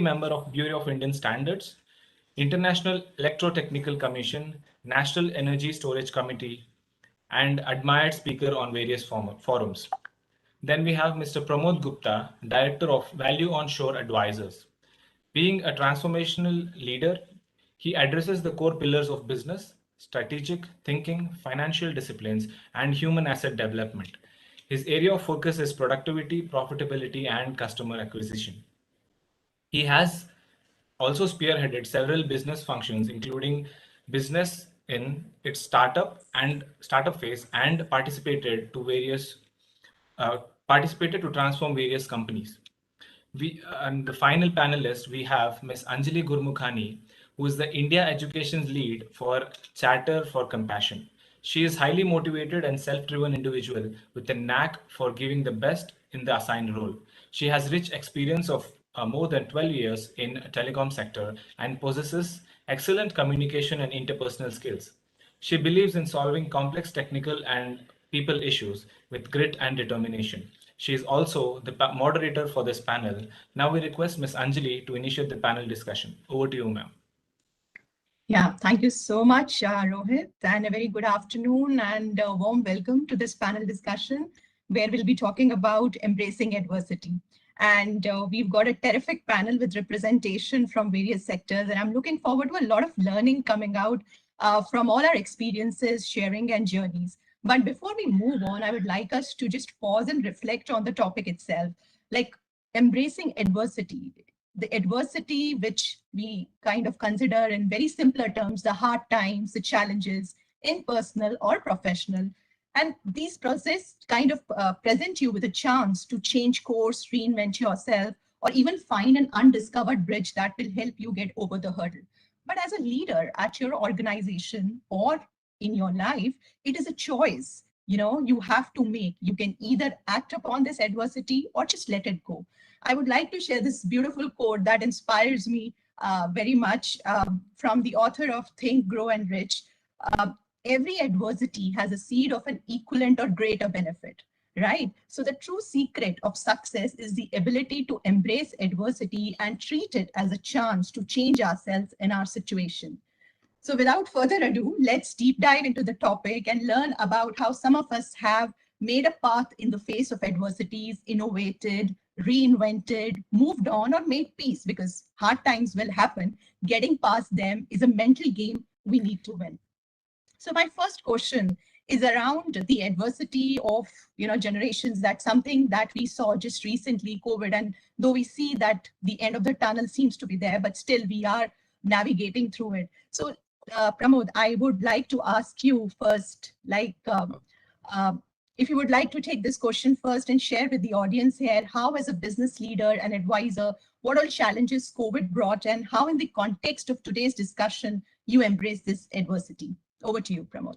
member of Bureau of Indian Standards, International Electrotechnical Commission, National Energy Storage Committee, and admired speaker on various forums. Then we have Mr. Pramod Gupta, Director of Valueonshore Advisors. Being a transformational leader, he addresses the core pillars of business, strategic thinking, financial disciplines, and human asset development. His area of focus is productivity, profitability, and customer acquisition. He has also spearheaded several business functions, including business in its startup phase, and uh, participated to transform various companies. And the final panelist, we have Ms. Anjali Gurmukhani, who is the India Education's lead for Chatter for Compassion. She is highly motivated and self-driven individual with a knack for giving the best in the assigned role. She has rich experience of more than 12 years in telecom sector and possesses excellent communication and interpersonal skills. She believes in solving complex technical and people issues with grit and determination. She is also the moderator for this panel. Now we request Ms. Anjali to initiate the panel discussion. Over to you, ma'am. Yeah, thank you so much, Rohit, and a very good afternoon and a warm welcome to this panel discussion where we'll be talking about embracing adversity. And we've got a terrific panel with representation from various sectors, and I'm looking forward to a lot of learning coming out from all our experiences, sharing, and journeys. But before we move on, I would like us to just pause and reflect on the topic itself, like embracing adversity, the adversity which we kind of consider in very simpler terms, the hard times, the challenges in personal or professional. And these process kind of present you with a chance to change course, reinvent yourself, or even find an undiscovered bridge that will help you get over the hurdle. But as a leader at your organization or in your life, it is a choice. You have to make. You can either act upon this adversity or just let it go. I would like to share this beautiful quote that inspires me very much from the author of Think, Grow, and Rich. Uh, every adversity has a seed of an equivalent or greater benefit, right? So, the true secret of success is the ability to embrace adversity and treat it as a chance to change ourselves in our situation. So, without further ado, let's deep dive into the topic and learn about how some of us have made a path in the face of adversities, innovated, reinvented, moved on, or made peace because hard times will happen. Getting past them is a mental game we need to win. So, my first question is around the adversity of generations. That's something that we saw just recently, COVID, and though we see that the end of the tunnel seems to be there, but still we are navigating through it. So Pramod, I would like to ask you first, uh, if you would like to take this question first and share with the audience here, how as a business leader and advisor, what all challenges COVID brought and how in the context of today's discussion, you embrace this adversity. Over to you, Pramod.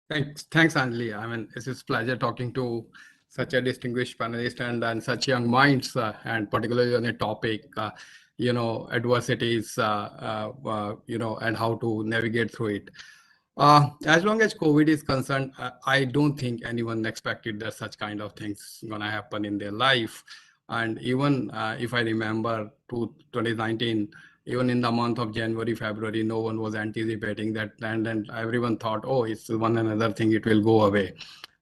Thanks, Anjali. I mean, it's a pleasure talking to such a distinguished panelist and such young minds, and particularly on a topic, adversities, and how to navigate through it. As long as COVID is concerned, I don't think anyone expected that such kind of things gonna happen in their life. And even if I remember 2019, even in the month of January, February, no one was anticipating that, and everyone thought, oh, it's one another thing, it will go away.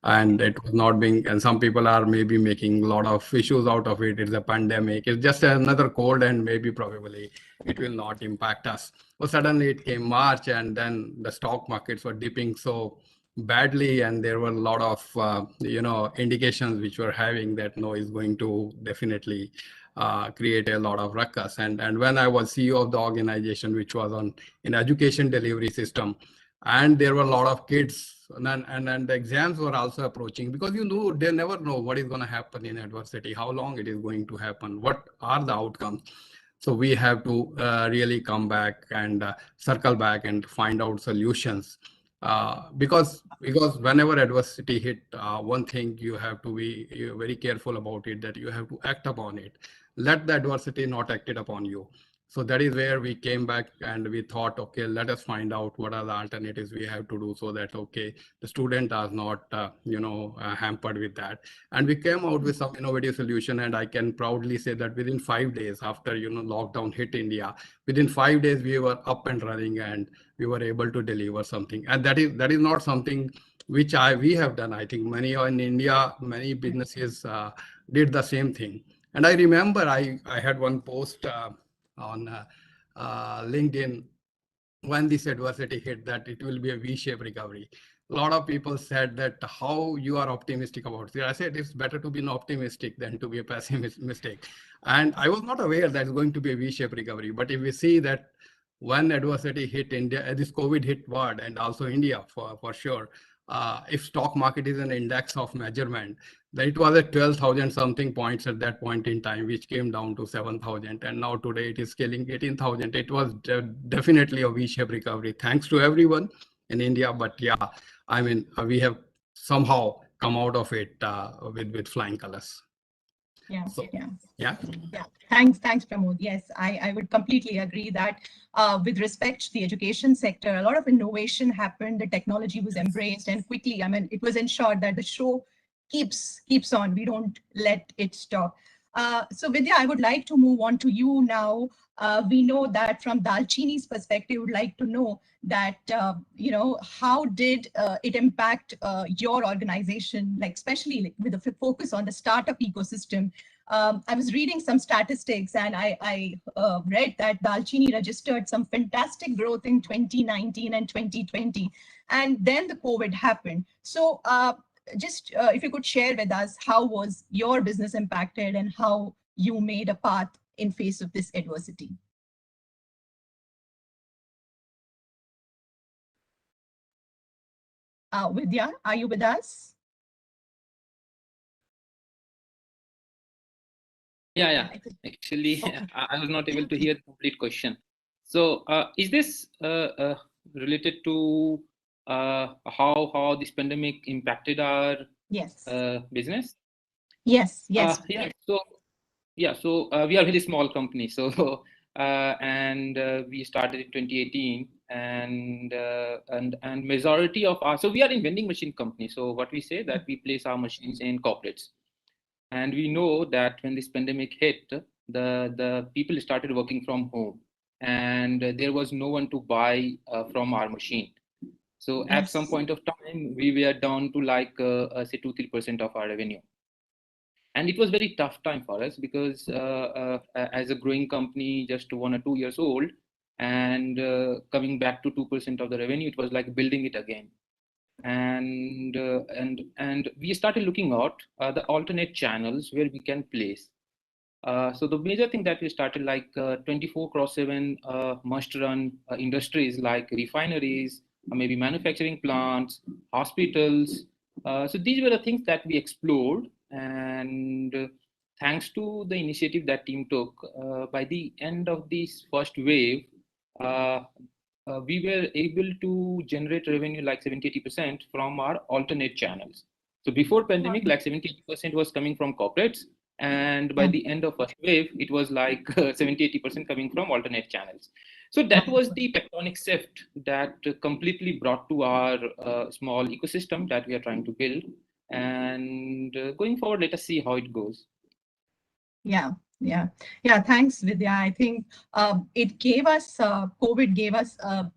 And it was not being, and some people are maybe making a lot of issues out of it. It's a pandemic, it's just another cold, and maybe probably it will not impact us. Well, suddenly it came March, and then the stock markets were dipping so badly, and there were a lot of indications which were having that no is going to definitely create a lot of ruckus. And when I was CEO of the organization, which was on an education delivery system, and there were a lot of kids, and the exams were also approaching, because they never know what is going to happen in adversity, how long it is going to happen, what are the outcomes. So we have to really come back and circle back and find out solutions. Because whenever adversity hit, one thing you have to be very careful about it, that you have to act upon it. Let the adversity not acted upon you. So that is where we came back and we thought, okay, let us find out what are the alternatives we have to do so that, okay, the student are not, hampered with that. And we came out with some innovative solution. And I can proudly say that within 5 days after, lockdown hit India, within 5 days, we were up and running and we were able to deliver something. And that is not something which we have done. I think many in India, many businesses did the same thing. And I remember I had one post on LinkedIn when this adversity hit that it will be a V-shaped recovery. A lot of people said that how you are optimistic about it. I said it's better to be an optimistic than to be a pessimistic. And I was not aware that it's going to be a V-shaped recovery. But if we see that when adversity hit India, this COVID hit world and also India for sure, if stock market is an index of measurement, then it was at 12,000 something points at that point in time, which came down to 7,000. And now today it is scaling 18,000. It was definitely a V-shaped recovery. Thanks to everyone in India. But yeah, I mean, we have somehow come out of it with flying colors. Yeah, So, yeah. yeah. Yeah, thanks, Pramod. Yes, I would completely agree that with respect to the education sector, a lot of innovation happened, the technology was embraced, and quickly, I mean, it was ensured that the show keeps on. We don't let it stop. So Vidya, I would like to move on to you now. We know that from Daalchini's perspective, would like to know that how did it impact your organization, like especially like, with a focus on the startup ecosystem. I was reading some statistics and I read that Daalchini registered some fantastic growth in 2019 and 2020. And then the COVID happened. So just if you could share with us, how was your business impacted and how you made a path in face of this adversity? Vidya, are you with us? Yeah. Actually, Okay. I was not able to hear the complete question. So, is this related to how this pandemic impacted our Yes. business? Yes. Yeah. So we are a very small company. So and we started in 2018, and majority of our, so we are in vending machine company. So what we say that we place our machines in corporates. And we know that when this pandemic hit, the people started working from home, and there was no one to buy from our machine. So at some Yes. point of time, we were down to like say 2-3% of our revenue, and it was very tough time for us because as a growing company, just 1 or 2 years old, and coming back to 2% of the revenue, it was like building it again. And we started looking at the alternate channels where we can place. So the major thing that we started, like 24/7 must-run industries like refineries, maybe manufacturing plants, hospitals. So these were the things that we explored, and thanks to the initiative that team took, by the end of this first wave, uh, we were able to generate revenue like 70-80% from our alternate channels. So before Wow. pandemic, like 70-80% was coming from corporates, and by Yeah. the end of first wave, it was like 70-80% coming from alternate channels. So that was Wonderful. the tectonic shift that completely brought to our small ecosystem that we are trying to build. And going forward, let us see how it goes. Yeah. Thanks, Vidya. I think it gave us COVID gave us a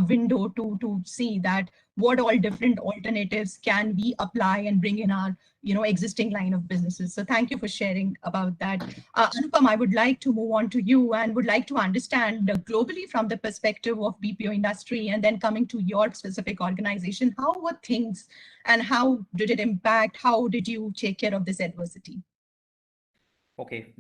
window to see that what all different alternatives can we apply and bring in our existing line of businesses. So thank you for sharing about that. Anupam, I would like to move on to you and would like to understand globally from the perspective of BPO industry, and then coming to your specific organization, how were things and how did it impact? How did you take care of this adversity? Okay,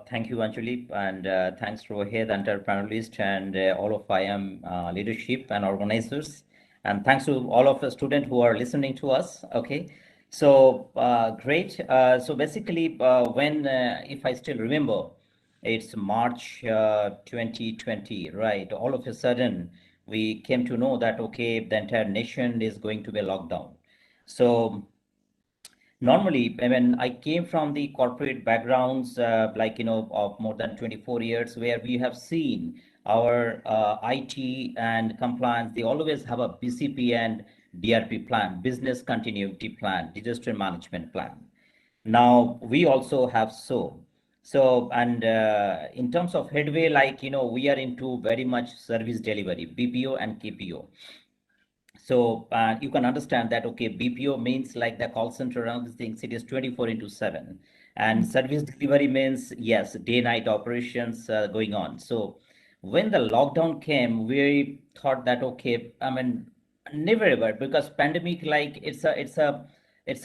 thank you, Anjali, and thanks Rohit, entire panelists, and all of IIM leadership and organizers, and thanks to all of the students who are listening to us. Okay, so great. So basically, if I still remember, it's March 2020, right? All of a sudden, we came to know that okay, the entire nation is going to be locked down. So normally, I mean, I came from the corporate backgrounds, of more than 24 years, where we have seen our IT and compliance, they always have a BCP and DRP plan, business continuity plan, disaster management plan. Now we also have and in terms of Headway, we are into very much service delivery, BPO and KPO. So you can understand that, okay, BPO means like the call center around these things, it is 24/7. And service delivery means, yes, day-night operations going on. So when the lockdown came, we thought that, okay, I mean, never ever, because pandemic, like it's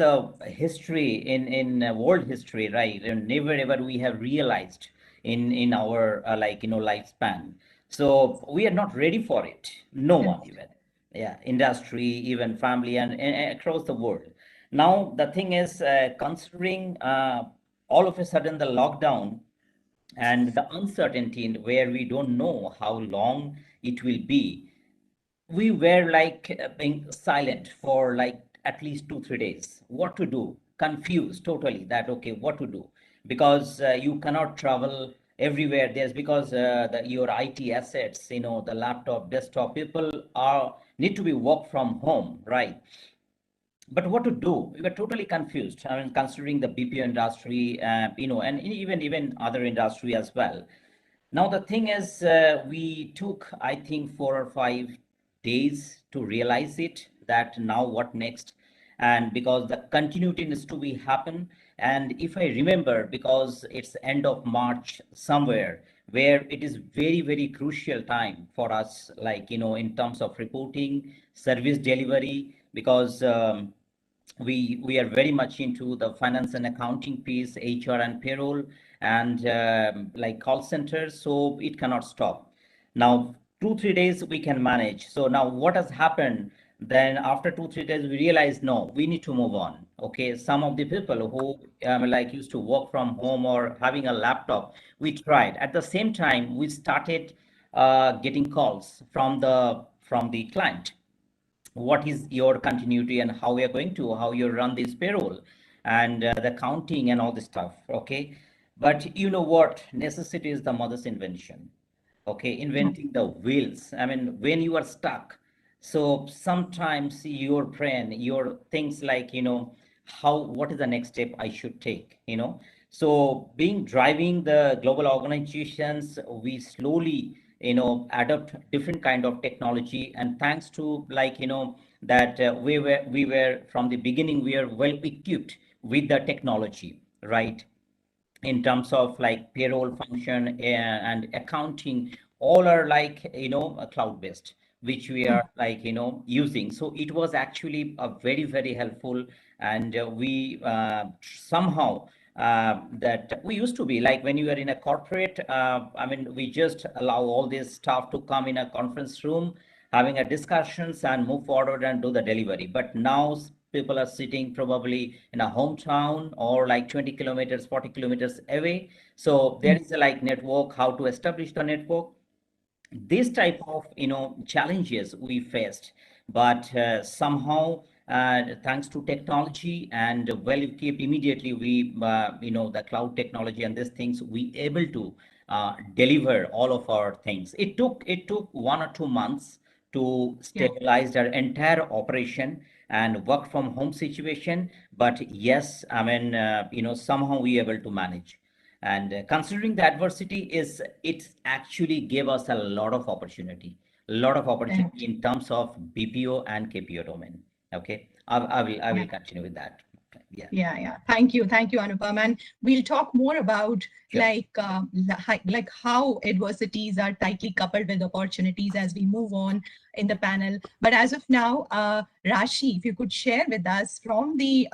a history in world history, right? And never ever we have realized in our lifespan. So we are not ready for it. No one even. Yeah, industry, even family, and across the world. Now the thing is, considering all of a sudden the lockdown and the uncertainty where we don't know how long it will be, we were like being silent for like at least 2 3 days. What to do? Confused totally. That okay, what to do? Because you cannot travel everywhere. There's because your IT assets, the laptop, desktop, people are need to be work from home, right? But what to do? We were totally confused. I mean, considering the BPO industry, and even other industry as well. Now the thing is, we took, I think, 4 or 5 days to realize it, that now what next, and because the continuity needs to be happen. And if I remember, because it's end of March somewhere, where it is very very crucial time for us, in terms of reporting, service delivery, because we are very much into the finance and accounting piece, HR and payroll, and like call centers, so it cannot stop. Now 2 3 days we can manage. So now what has happened, then after 2 3 days we realized, no, we need to move on. Okay, some of the people who used to work from home or having a laptop, we tried. At the same time, we started getting calls from the client. What is your continuity and how we are going to, how you run this payroll and the counting and all this stuff. Okay, but you know what, necessity is the mother's invention. Okay, inventing the wheels. I mean, when you are stuck, so sometimes your brain, your things like, how, what is the next step I should take, so being driving the global organizations, we slowly adopt different kind of technology. And thanks to that we were from the beginning, we are well equipped with the technology, right? In terms of like payroll function and accounting, all are cloud based, which we are using. So it was actually a very very helpful. And we somehow that we used to be like, when you are in a corporate, I mean, we just allow all this staff to come in a conference room, having a discussions and move forward and do the delivery. But now people are sitting probably in a hometown or like 20 kilometers, 40 kilometers away. So there is a network, how to establish the network. This type of challenges we faced, but somehow thanks to technology and well equipped, immediately we the cloud technology and these things, we able to deliver all of our things. It took 1 or 2 months to stabilize their entire operation and work from home situation. But yes, I mean, somehow we able to manage. And considering the adversity, it actually gave us a lot of opportunity in terms of BPO and KPO domain. Okay, I will continue with that. Yeah. Thank you, Anupam. And we'll talk more about like how adversities are tightly coupled with opportunities as we move on in the panel. But as of now, Rashi, if you could share with us from the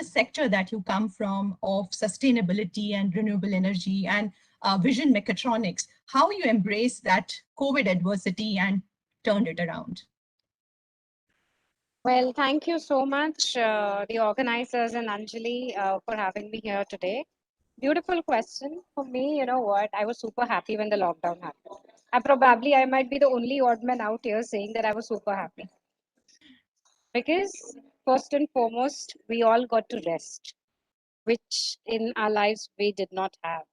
sector that you come from of sustainability and renewable energy and Vision Mechatronics, how you embrace that COVID adversity and turned it around. Well, thank you so much, the organizers and Anjali, for having me here today. Beautiful question. For me, you know what? I was super happy when the lockdown happened. I might be the only odd man out here saying that I was super happy. Because first and foremost, we all got to rest, which in our lives we did not have,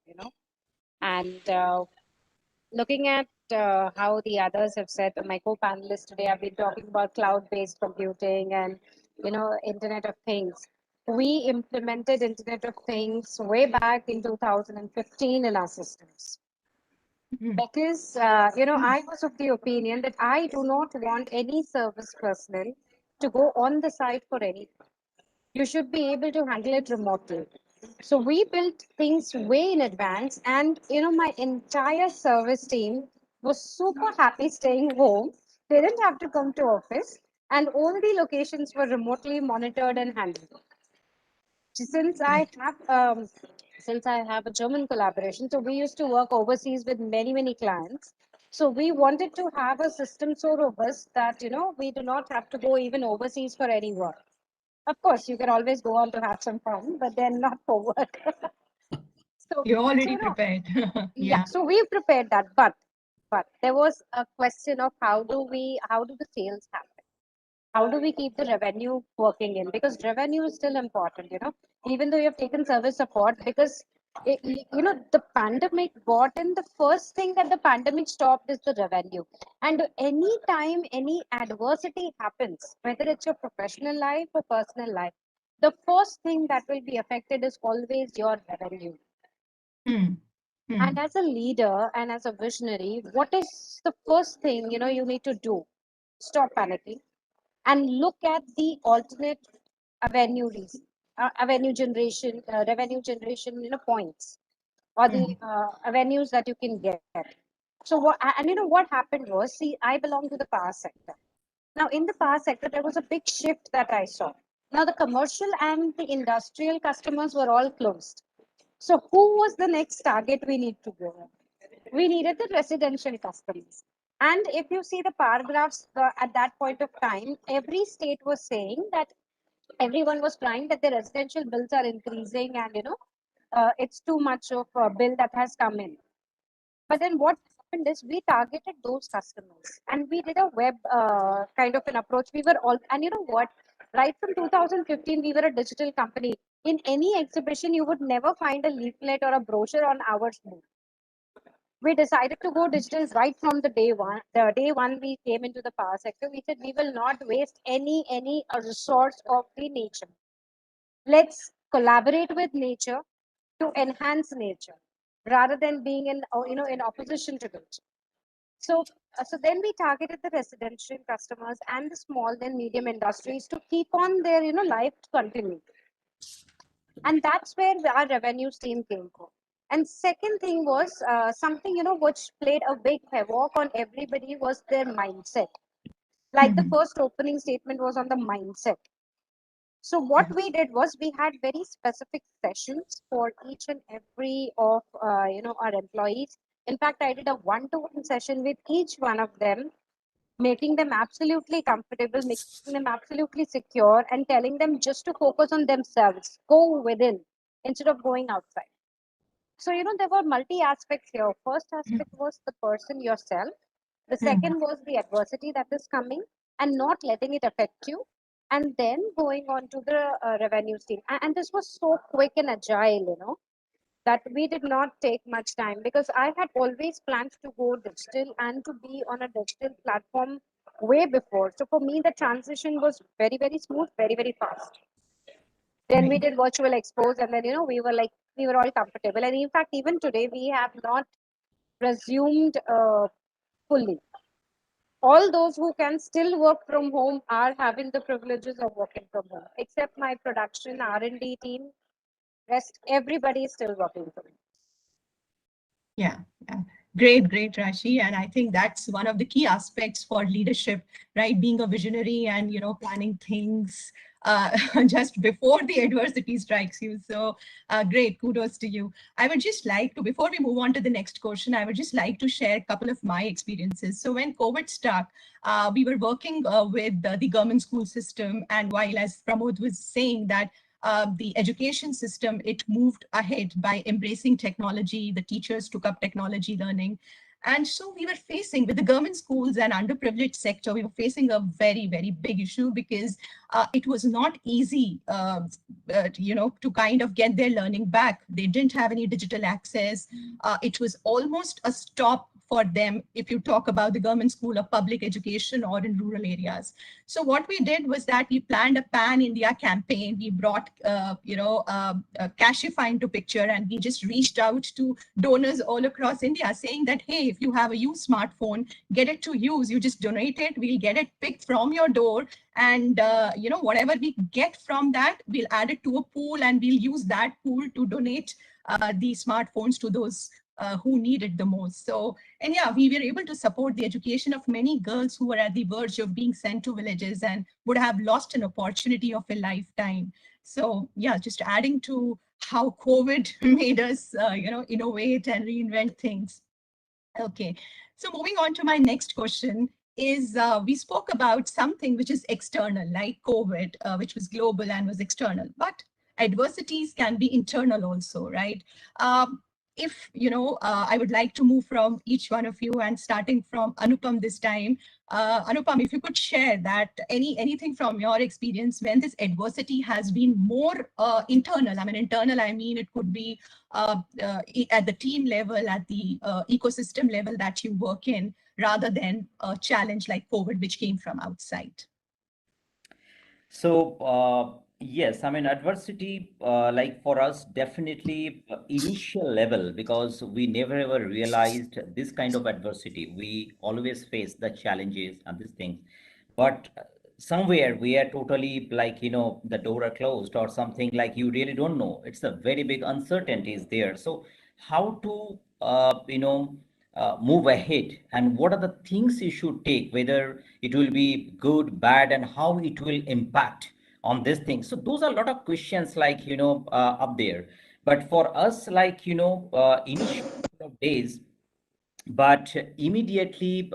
And looking at how the others have said, my co-panelists today have been talking about cloud-based computing and, Internet of Things. We implemented Internet of Things way back in 2015 in our systems. Because, I was of the opinion that I do not want any service personnel to go on the site for anything. You should be able to handle it remotely. So we built things way in advance, and my entire service team was super happy staying home. They didn't have to come to office, and all the locations were remotely monitored and handled. Since I have since I have a German collaboration, so we used to work overseas with many clients. So we wanted to have a system so robust that we do not have to go even overseas for any work. Of course, you can always go on to have some fun, but then not for work. You're already prepared. Yeah. So we prepared that, but there was a question of how do the sales happen? How do we keep the revenue working in? Because revenue is still important, even though you have taken service support, because the pandemic brought in, the first thing that the pandemic stopped is the revenue. And any time any adversity happens, whether it's your professional life or personal life, the first thing that will be affected is always your revenue. And as a leader and as a visionary, what is the first thing you need to do? Stop panicking and look at the alternate avenue revenue generation points, or the avenues that you can get. So what happened was, see, I belong to the power sector. Now in the power sector there was a big shift that I saw. Now the commercial and the industrial customers were all closed. So who was the next target we need to go? We needed the residential customers. And if you see the paragraphs at that point of time, every state was saying that everyone was crying that the residential bills are increasing, and it's too much of a bill that has come in. But then what happened is we targeted those customers and we did a web kind of an approach. We were all, and you know what? Right from 2015, we were a digital company. In any exhibition, you would never find a leaflet or a brochure on our booth. We decided to go digital right from the day one. The day one we came into the power sector, we said we will not waste any resource of the nature. Let's collaborate with nature to enhance nature rather than being in opposition to nature. So then we targeted the residential customers and the small and medium industries to keep on their life to continue. And that's where our revenue stream came from. And second thing was something which played a big havoc on everybody was their mindset. Like the first opening statement was on the mindset. So what we did was we had very specific sessions for each and every of our employees. In fact, I did a one-to-one session with each one of them, making them absolutely comfortable, making them absolutely secure, and telling them just to focus on themselves, go within instead of going outside. So there were multi aspects here. First aspect was the person yourself. The second was the adversity that is coming and not letting it affect you. And then going on to the revenue stream. And this was so quick and agile, that we did not take much time, because I had always planned to go digital and to be on a digital platform way before. So for me, the transition was very smooth, very fast. Then we did virtual expos, and then we were all comfortable. And in fact, even today we have not resumed fully. All those who can still work from home are having the privileges of working from home, except my production R&D team. Rest, everybody is still working from home. Yeah. Great, Rashi. And I think that's one of the key aspects for leadership, right? Being a visionary and, planning things just before the adversity strikes you. So great, kudos to you. I would just like to, before we move on to the next question, I would just like to share a couple of my experiences. So when COVID struck, we were working with the government school system. And while, as Pramod was saying, that the education system, it moved ahead by embracing technology. The teachers took up technology learning. And so we were facing, with the government schools and underprivileged sector, we were facing a very, very big issue, because it was not easy, to kind of get their learning back. They didn't have any digital access. It was almost a stop for them if you talk about the government school or public education or in rural areas. So what we did was that we planned a Pan India campaign. We brought, Cashify into picture, and we just reached out to donors all across India saying that, hey, if you have a used smartphone, get it to use. You just donate it. We'll get it picked from your door. And, whatever we get from that, we'll add it to a pool, and we'll use that pool to donate the smartphones to those who need it the most. So, and yeah, we were able to support the education of many girls who were at the verge of being sent to villages and would have lost an opportunity of a lifetime. So yeah, just adding to how COVID made us, innovate and reinvent things. Okay, so moving on to my next question is, we spoke about something which is external, like COVID, which was global and was external, but adversities can be internal also, right? If I would like to move from each one of you, and starting from Anupam this time. Anupam, if you could share that anything from your experience when this adversity has been more internal. I mean, internal, I mean, it could be at the team level, at the ecosystem level that you work in, rather than a challenge like COVID, which came from outside. So, yes, I mean, adversity, like for us, definitely initial level, because we never ever realized this kind of adversity. We always face the challenges and these things. But somewhere we are totally like, the door are closed or something, like you really don't know. It's a very big uncertainty is there. So how to, move ahead, and what are the things you should take, whether it will be good, bad, and how it will impact on this thing. So those are a lot of questions, like, up there. But for us, like, initial days, but immediately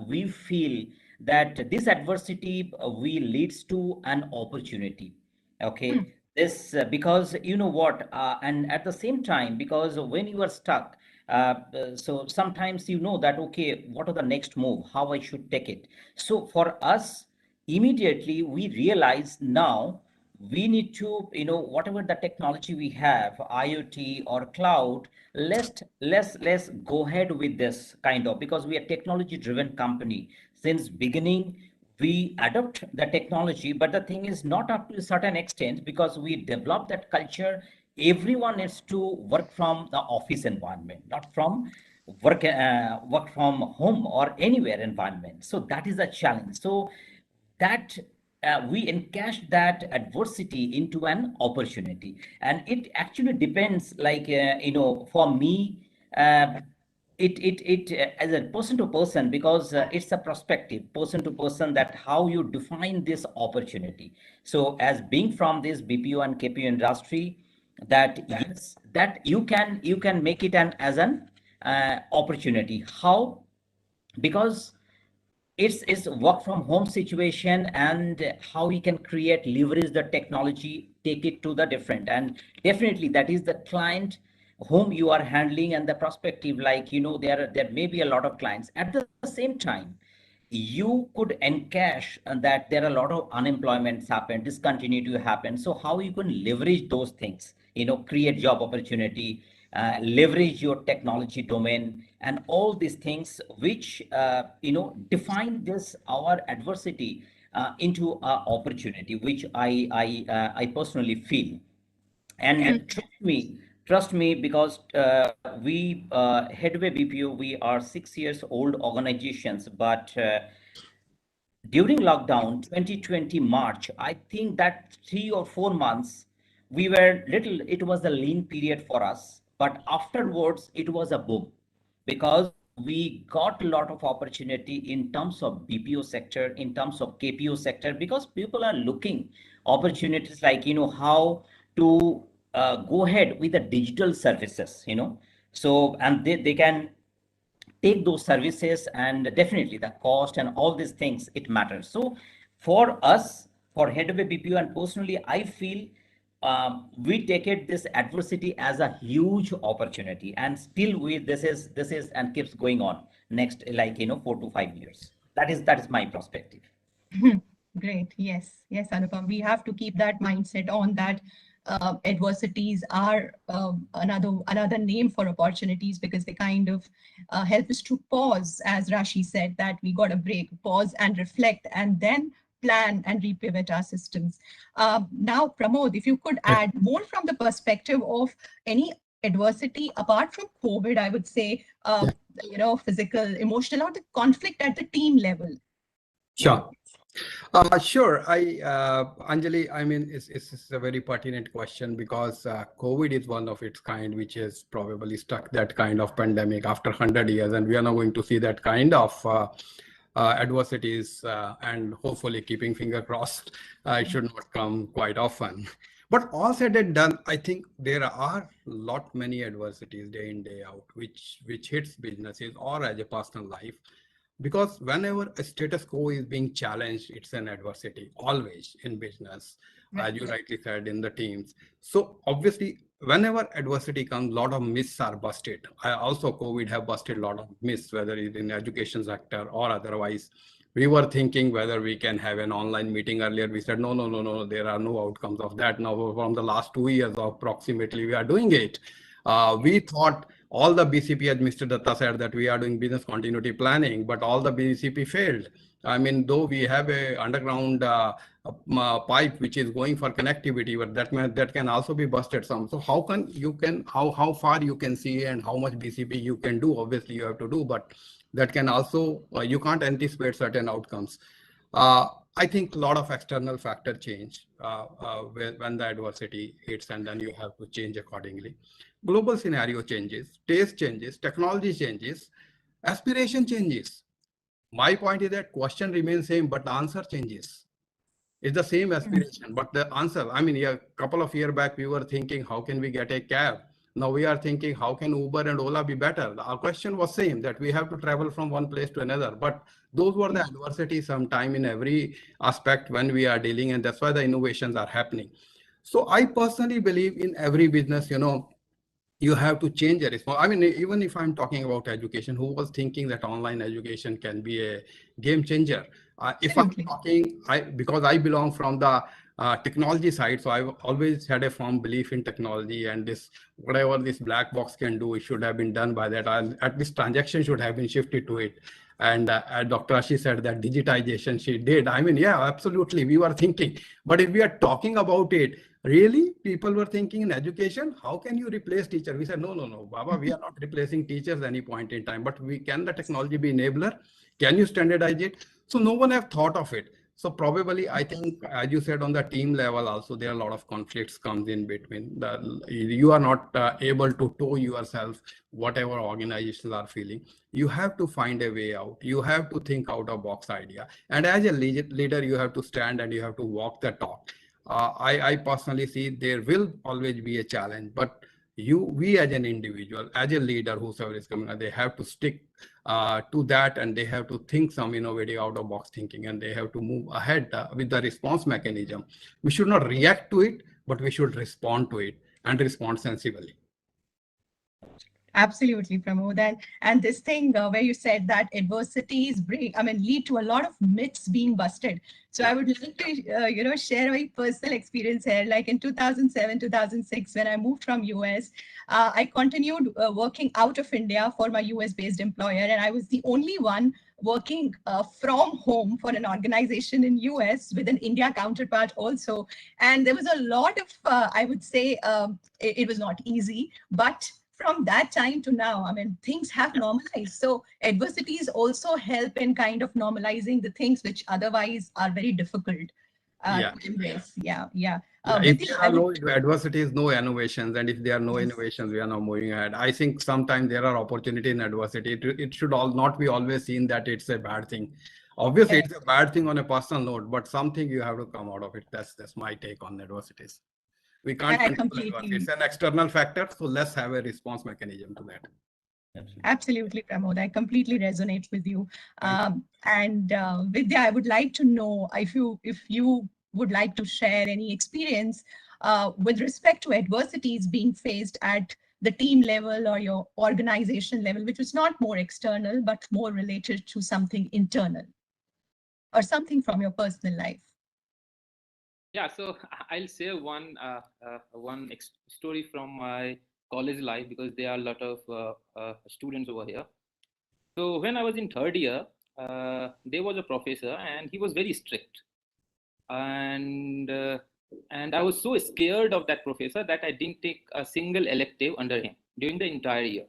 we feel that this adversity will leads to an opportunity. Okay, this because you know what, and at the same time, because when you are stuck, so sometimes you know that, okay, what are the next move, how I should take it. So for us, immediately we realize now we need to, whatever the technology we have, IoT or cloud, let's go ahead with this kind of, because we are technology driven company. Since beginning we adopt the technology, but the thing is not up to a certain extent, because we develop that culture. Everyone needs to work from the office environment, not from work from home or anywhere environment. So that is a challenge. So that we encash that adversity into an opportunity, and it actually depends, like, for me, uh, it as a person to person, because it's a perspective, person to person, that how you define this opportunity. So as being from this BPO and KPO industry, that yes, that you can make it an as an opportunity. How? Because it's work from home situation, and how we can create, leverage the technology, take it to the different. And definitely that is the client whom you are handling, and the perspective, like, there may be a lot of clients. At the same time, you could encash that there are a lot of unemployments happen, discontinue to happen. So how you can leverage those things, create job opportunity, leverage your technology domain, and all these things, which define this our adversity into opportunity, which I personally feel. And trust me, because we Headway BPO, we are 6 years old organizations, but during lockdown 2020 March, I think that 3 or 4 months, we were little, it was a lean period for us, but afterwards it was a boom, because we got a lot of opportunity in terms of BPO sector, in terms of KPO sector, because people are looking opportunities, like, how to go ahead with the digital services, so, and they can take those services, and definitely the cost and all these things, it matters. So for us, for Headway BPO, and personally I feel, we take it this adversity as a huge opportunity, and still we this is and keeps going on. next, like, 4 to 5 years. That is my perspective. Great. Yes. Yes, Anupam. We have to keep that mindset on that adversities are another name for opportunities, because they kind of help us to pause, as Rashi said, that we got a break, pause and reflect, and then plan and repivot our systems. Now, Pramod, if you could add more from the perspective of any adversity apart from COVID, I would say, physical, emotional, or the conflict at the team level. Sure. Sure. Anjali, I mean, it's a very pertinent question, because COVID is one of its kind, which has probably stuck that kind of pandemic after 100 years. And we are now going to see that kind of adversities, and hopefully, keeping finger crossed, it should not come quite often. But all said and done, I think there are many adversities day in, day out, which hits businesses or as a personal life. Because whenever a status quo is being challenged, it's an adversity, always in business, as you rightly said, in the teams. So obviously, whenever adversity comes, a lot of myths are busted. Also, COVID have busted a lot of myths, whether it's in the education sector or otherwise. We were thinking whether we can have an online meeting earlier. We said, no, there are no outcomes of that. Now, from the last 2 years approximately, we are doing it. We thought all the BCP, as Mr. Datta said, that we are doing business continuity planning, but all the BCP failed. I mean, though we have a underground pipe which is going for connectivity, but that can also be busted some. So how far you can see and how much BCP you can do, obviously you have to do, but that can also, you can't anticipate certain outcomes. I think a lot of external factor change when the adversity hits, and then you have to change accordingly. Global scenario changes, taste changes, technology changes, aspiration changes. My point is that question remains same, but the answer changes. It's the same aspiration, but the answer, I mean, a couple of years back, we were thinking, how can we get a cab? Now we are thinking, how can Uber and Ola be better? Our question was same, that we have to travel from one place to another. But those were the adversities sometime in every aspect when we are dealing, and that's why the innovations are happening. So I personally believe in every business, you have to change a response. I mean, even if I'm talking about education, who was thinking that online education can be a game changer? If I'm talking, because I belong from the technology side, so I've always had a firm belief in technology, and this, whatever this black box can do, it should have been done by that. At least transaction should have been shifted to it. And Dr. Rashi said that digitization she did. I mean, yeah, absolutely. We were thinking, but if we are talking about it, really, people were thinking in education, how can you replace teacher? We said, no, Baba, we are not replacing teachers at any point in time, but can the technology be enabler? Can you standardize it? So no one have thought of it. So probably, I think, as you said, on the team level also, there are a lot of conflicts comes in between. You are not able to tow yourself, whatever organizations are feeling. You have to find a way out. You have to think out of box idea. And as a leader, you have to stand and you have to walk the talk. I personally see there will always be a challenge, but we as an individual, as a leader, whosoever is coming, they have to stick to that, and they have to think some innovative out of box thinking, and they have to move ahead with the response mechanism. We should not react to it, but we should respond to it and respond sensibly. Absolutely, Pramod. And this thing where you said that adversities lead to a lot of myths being busted. So I would like to, share my personal experience here. Like in 2007, 2006, when I moved from US, I continued working out of India for my US-based employer, and I was the only one working from home for an organization in US with an India counterpart also. And there was a lot of, I would say, it was not easy, but from that time to now, I mean, things have normalized. So adversities also help in kind of normalizing the things which otherwise are very difficult to embrace. If there are no adversities, no innovations, and if there are no innovations, we are not moving ahead. I think sometimes there are opportunities in adversity. It should not be always seen that it's a bad thing. Obviously, it's a bad thing on a personal note, but something you have to come out of it. That's my take on adversities. We can't control it. It's an external factor, so let's have a response mechanism to that. Absolutely, Pramod. I completely resonate with you. And Vidya, I would like to know if you would like to share any experience with respect to adversities being faced at the team level or your organization level, which was not more external, but more related to something internal or something from your personal life? Yeah, so I'll share one story from my college life, because there are a lot of students over here. So when I was in third year, there was a professor, and he was very strict. And I was so scared of that professor that I didn't take a single elective under him during the entire year.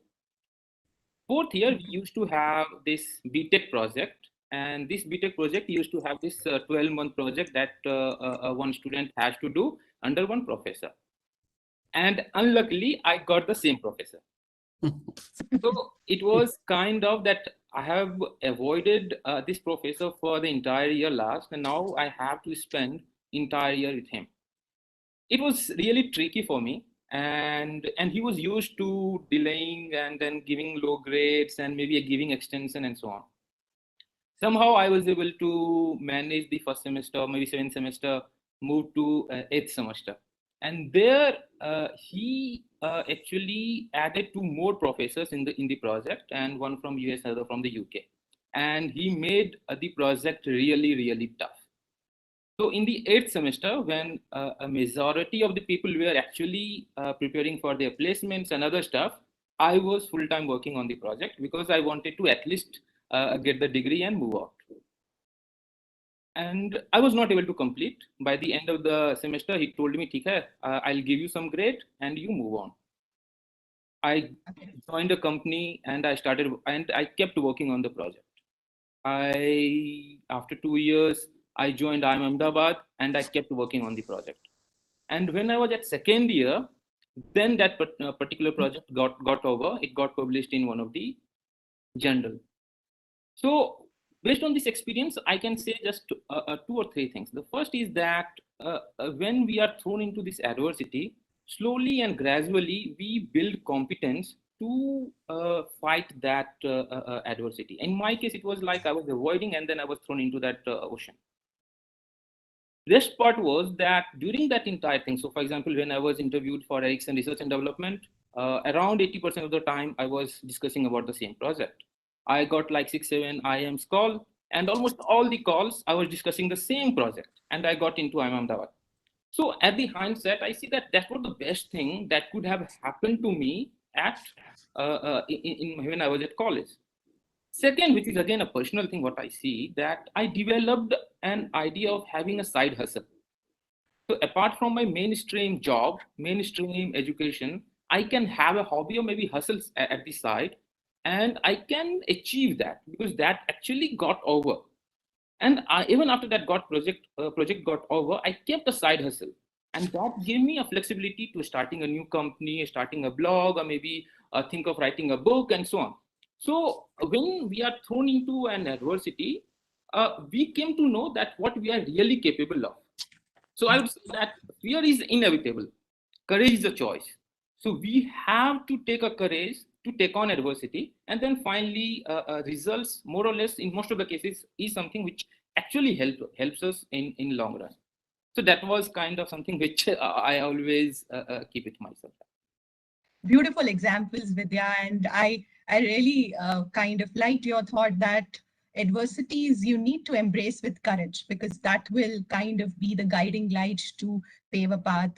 Fourth year, we used to have this BTech project, and this BTech project used to have this 12-month project that one student has to do under one professor. And unluckily, I got the same professor. So it was kind of that I have avoided this professor for the entire year last, and now I have to spend entire year with him. It was really tricky for me, and he was used to delaying and then giving low grades and maybe giving extension and so on. Somehow I was able to manage the first semester, maybe seventh semester, move to eighth semester. And there he actually added two more professors in the project, and one from US, other from the UK. And he made the project really, really tough. So in the eighth semester, when a majority of the people were actually preparing for their placements and other stuff, I was full-time working on the project because I wanted to at least get the degree and move out. And I was not able to complete. By the end of the semester, he told me, "Theek hai, I'll give you some grade and you move on." I joined a company and I kept working on the project. After 2 years, I joined IIM Ahmedabad and I kept working on the project. And when I was at second year, then that particular project got over. It got published in one of the journal. So based on this experience, I can say just two or three things. The first is that when we are thrown into this adversity, slowly and gradually, we build competence to fight that adversity. In my case, it was like I was avoiding and then I was thrown into that ocean. This part was that during that entire thing, so for example, when I was interviewed for Ericsson Research and Development, around 80% of the time I was discussing about the same project. I got like 6-7 IIMs call, and almost all the calls I was discussing the same project, and I got into IIM Ahmedabad. So at the hindsight, I see that that was the best thing that could have happened to me when I was at college. Second, which is again a personal thing, what I see, that I developed an idea of having a side hustle. So apart from my mainstream job, mainstream education, I can have a hobby or maybe hustles at the side, and I can achieve that because that actually got over. And even after that project got over, I kept a side hustle, and that gave me a flexibility to starting a new company, starting a blog, or maybe think of writing a book and so on. So when we are thrown into an adversity, we came to know that what we are really capable of. So I would say that fear is inevitable. Courage is a choice. So we have to take a courage to take on adversity, and then finally results, more or less in most of the cases, is something which actually helps us in long run. So that was kind of something which I always keep it myself. Beautiful examples, Vidya, and I really kind of liked your thought that adversities you need to embrace with courage, because that will kind of be the guiding light to pave a path.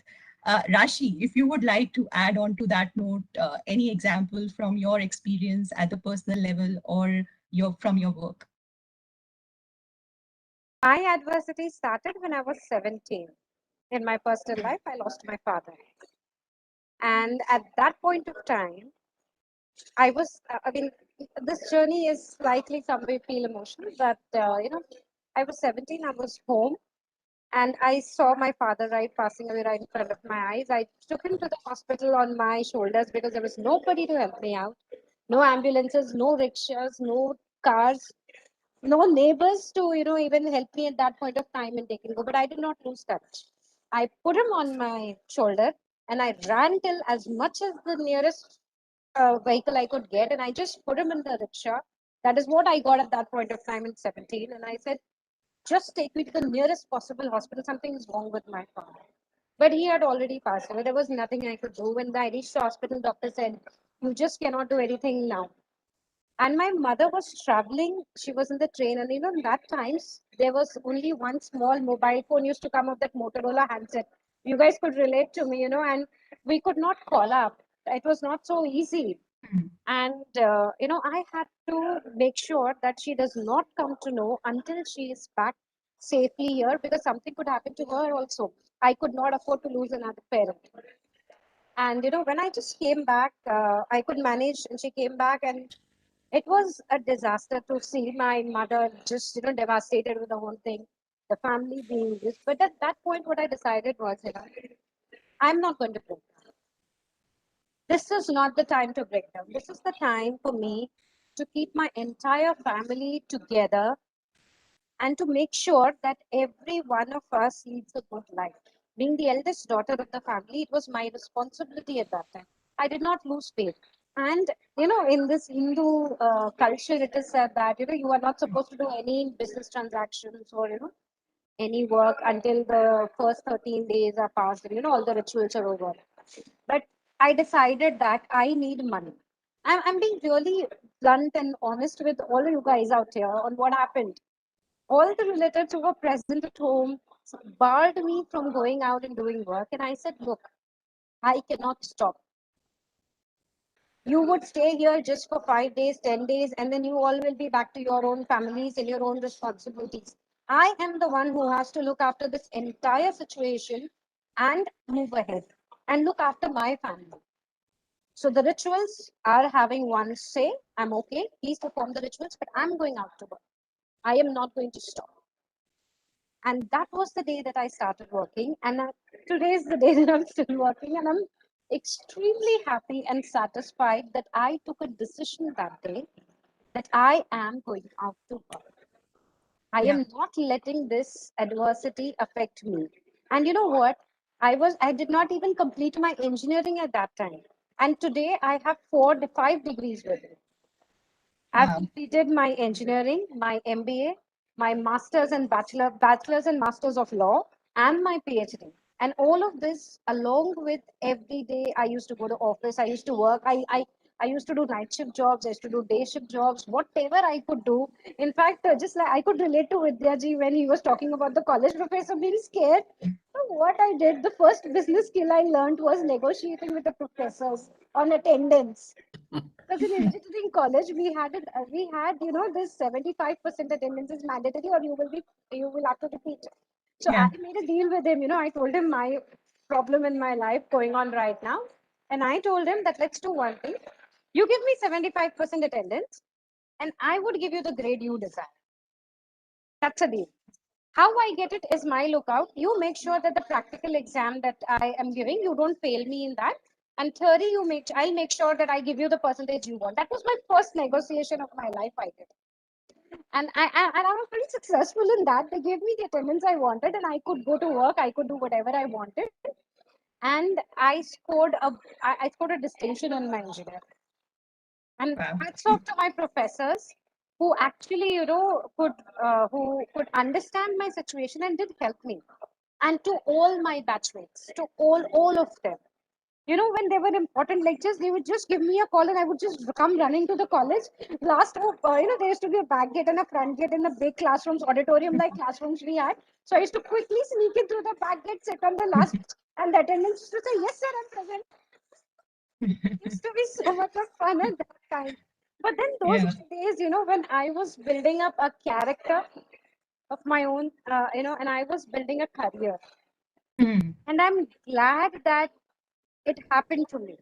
Rashi, if you would like to add on to that note, any example from your experience at the personal level or from your work? My adversity started when I was 17. In my personal life, I lost my father. And at that point of time, I mean, this journey is slightly some way feel emotional, but, I was 17, I was home, and I saw my father passing away right in front of my eyes. I took him to the hospital on my shoulders because there was nobody to help me out. No ambulances, no rickshaws, no cars, no neighbors to, even help me at that point of time in taking go. But I did not lose touch. I put him on my shoulder and I ran till as much as the nearest vehicle I could get, and I just put him in the rickshaw. That is what I got at that point of time in 17. And I said, just take me to the nearest possible hospital. Something is wrong with my father. But he had already passed away. There was nothing I could do. When I reached the hospital, doctor said, "You just cannot do anything now." And my mother was traveling. She was in the train, and in that times there was only one small mobile phone used to come up, that Motorola handset. You guys could relate to me, and we could not call up. It was not so easy. And I had to make sure that she does not come to know until she is back safely here, because something could happen to her also. I could not afford to lose another parent. And when I just came back, I could manage, and she came back, and it was a disaster to see my mother just devastated with the whole thing, the family being this. But at that point, what I decided was, I'm not going to break down. This is not the time to break down. This is the time for me to keep my entire family together and to make sure that every one of us leads a good life. Being the eldest daughter of the family, it was my responsibility at that time. I did not lose faith. And in this Hindu culture, it is said that you are not supposed to do any business transactions or any work until the first 13 days are passed and all the rituals are over. But I decided that I need money. I'm being really blunt and honest with all of you guys out here on what happened. All the relatives who were present at home barred me from going out and doing work, and I said, look, I cannot stop. You would stay here just for 5 days, 10 days, and then you all will be back to your own families and your own responsibilities. I am the one who has to look after this entire situation and move ahead and look after my family. So the rituals are having one say, I'm okay, please perform the rituals, but I'm going out to work. I am not going to stop. And that was the day that I started working. And today is the day that I'm still working. And I'm extremely happy and satisfied that I took a decision that day that I am going out to work. I am not letting this adversity affect me. And you know what? I did not even complete my engineering at that time. And today I have 5 degrees with me. I've completed my engineering, my MBA, my master's and bachelor's and master's of law, and my PhD. And all of this, along with every day, I used to go to office, I used to work, I used to do night shift jobs, I used to do day shift jobs, whatever I could do. In fact, just like I could relate to Vidyaji when he was talking about the college professor being scared. So what I did, the first business skill I learned was negotiating with the professors on attendance. Because in engineering college, we had this 75% attendance is mandatory, or you will have to repeat. So I made a deal with him. I told him my problem in my life going on right now, and I told him that let's do one thing. You give me 75% attendance, and I would give you the grade you desire. That's a deal. How I get it is my lookout. You make sure that the practical exam that I am giving, you don't fail me in that. And 30, I'll make sure that I give you the percentage you want. That was my first negotiation of my life I did. And I was pretty successful in that. They gave me the attendance I wanted, and I could go to work, I could do whatever I wanted. And I scored a distinction on my engineering. And hats off to my professors who actually, who could understand my situation and did help me. And to all my batchmates, to all of them, when they were important lectures, they would just give me a call and I would just come running to the college. There used to be a back gate and a front gate in the big classrooms, auditorium like classrooms we had. So I used to quickly sneak in through the back gate, sit on the last, and the attendants used to say, yes, sir, I'm present. It used to be so much of fun at that time. But then those days, when I was building up a character of my own, and I was building a career. And I'm glad that it happened to me.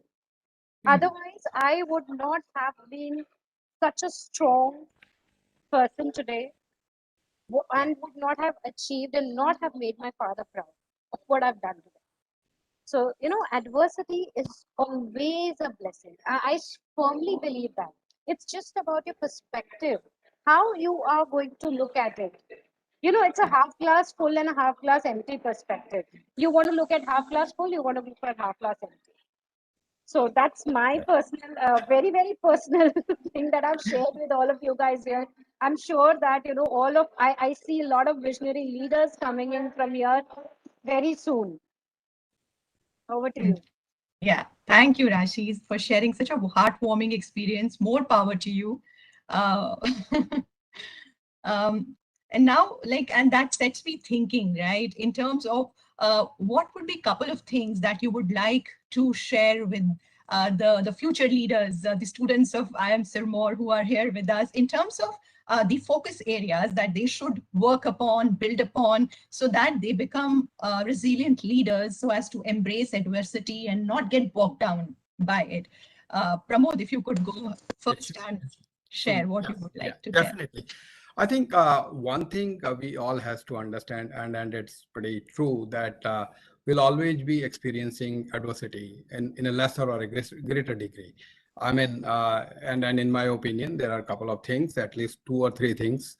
Otherwise, I would not have been such a strong person today and would not have achieved and not have made my father proud of what I've done today. So, adversity is always a blessing. I firmly believe that. It's just about your perspective, how you are going to look at it. It's a half glass full and a half glass empty perspective. You want to look at half glass full, you want to look at half glass empty. So that's my personal, very, very personal thing that I've shared with all of you guys here. I'm sure that, I see a lot of visionary leaders coming in from here very soon. Over to you. Yeah, thank you, Rashi, for sharing such a heartwarming experience. More power to you. Uh, and now, and that sets me thinking, right, in terms of what would be a couple of things that you would like to share with the future leaders, the students of IIM Sirmaur who are here with us, in terms of the focus areas that they should work upon, build upon, so that they become resilient leaders, so as to embrace adversity and not get bogged down by it. Pramod, if you could go first and share what you would like to share. Definitely. I think one thing we all has to understand, and it's pretty true, that we'll always be experiencing adversity in a lesser or a greater degree. I mean, and in my opinion, there are a couple of things, at least two or three things,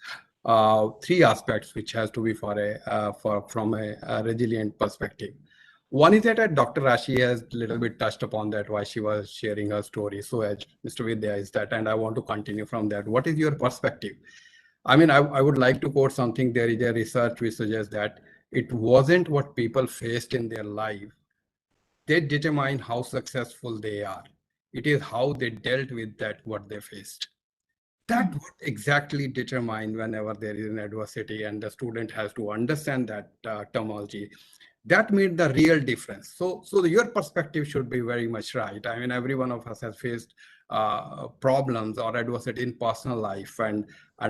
three aspects which has to be from a resilient perspective. One is that Dr. Rashi has a little bit touched upon that while she was sharing her story. So as Mr. Vidya is that, and I want to continue from that. What is your perspective? I mean, I would like to quote something. There is a research which suggests that it wasn't what people faced in their life. They determine how successful they are. It is how they dealt with that, what they faced. That would exactly determine whenever there is an adversity, and the student has to understand that terminology. That made the real difference. So your perspective should be very much right. I mean, every one of us has faced problems or adversity in personal life, and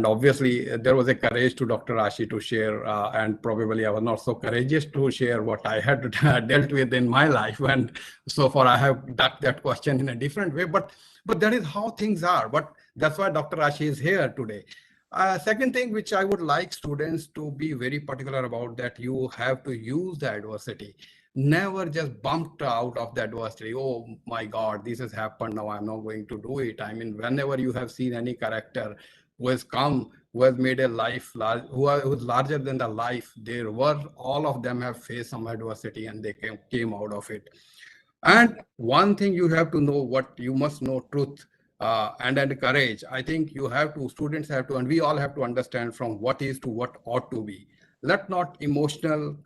obviously there was a courage to Dr. Rashi to share, and probably I was not so courageous to share what I had dealt with in my life, and so far I have ducked that question in a different way. But that is how things are. But that's why Dr. Rashi is here today. Second thing which I would like students to be very particular about, that you have to use the adversity. Never just bumped out of the adversity. Oh my God, this has happened. Now I'm not going to do it. I mean, whenever you have seen any character who has come, who has made a life large, who was larger than the life, there were, all of them have faced some adversity and they came out of it. And one thing you have to know, what you must know truth, and courage. I think students have to, and we all have to understand from what is to what ought to be. Let not emotions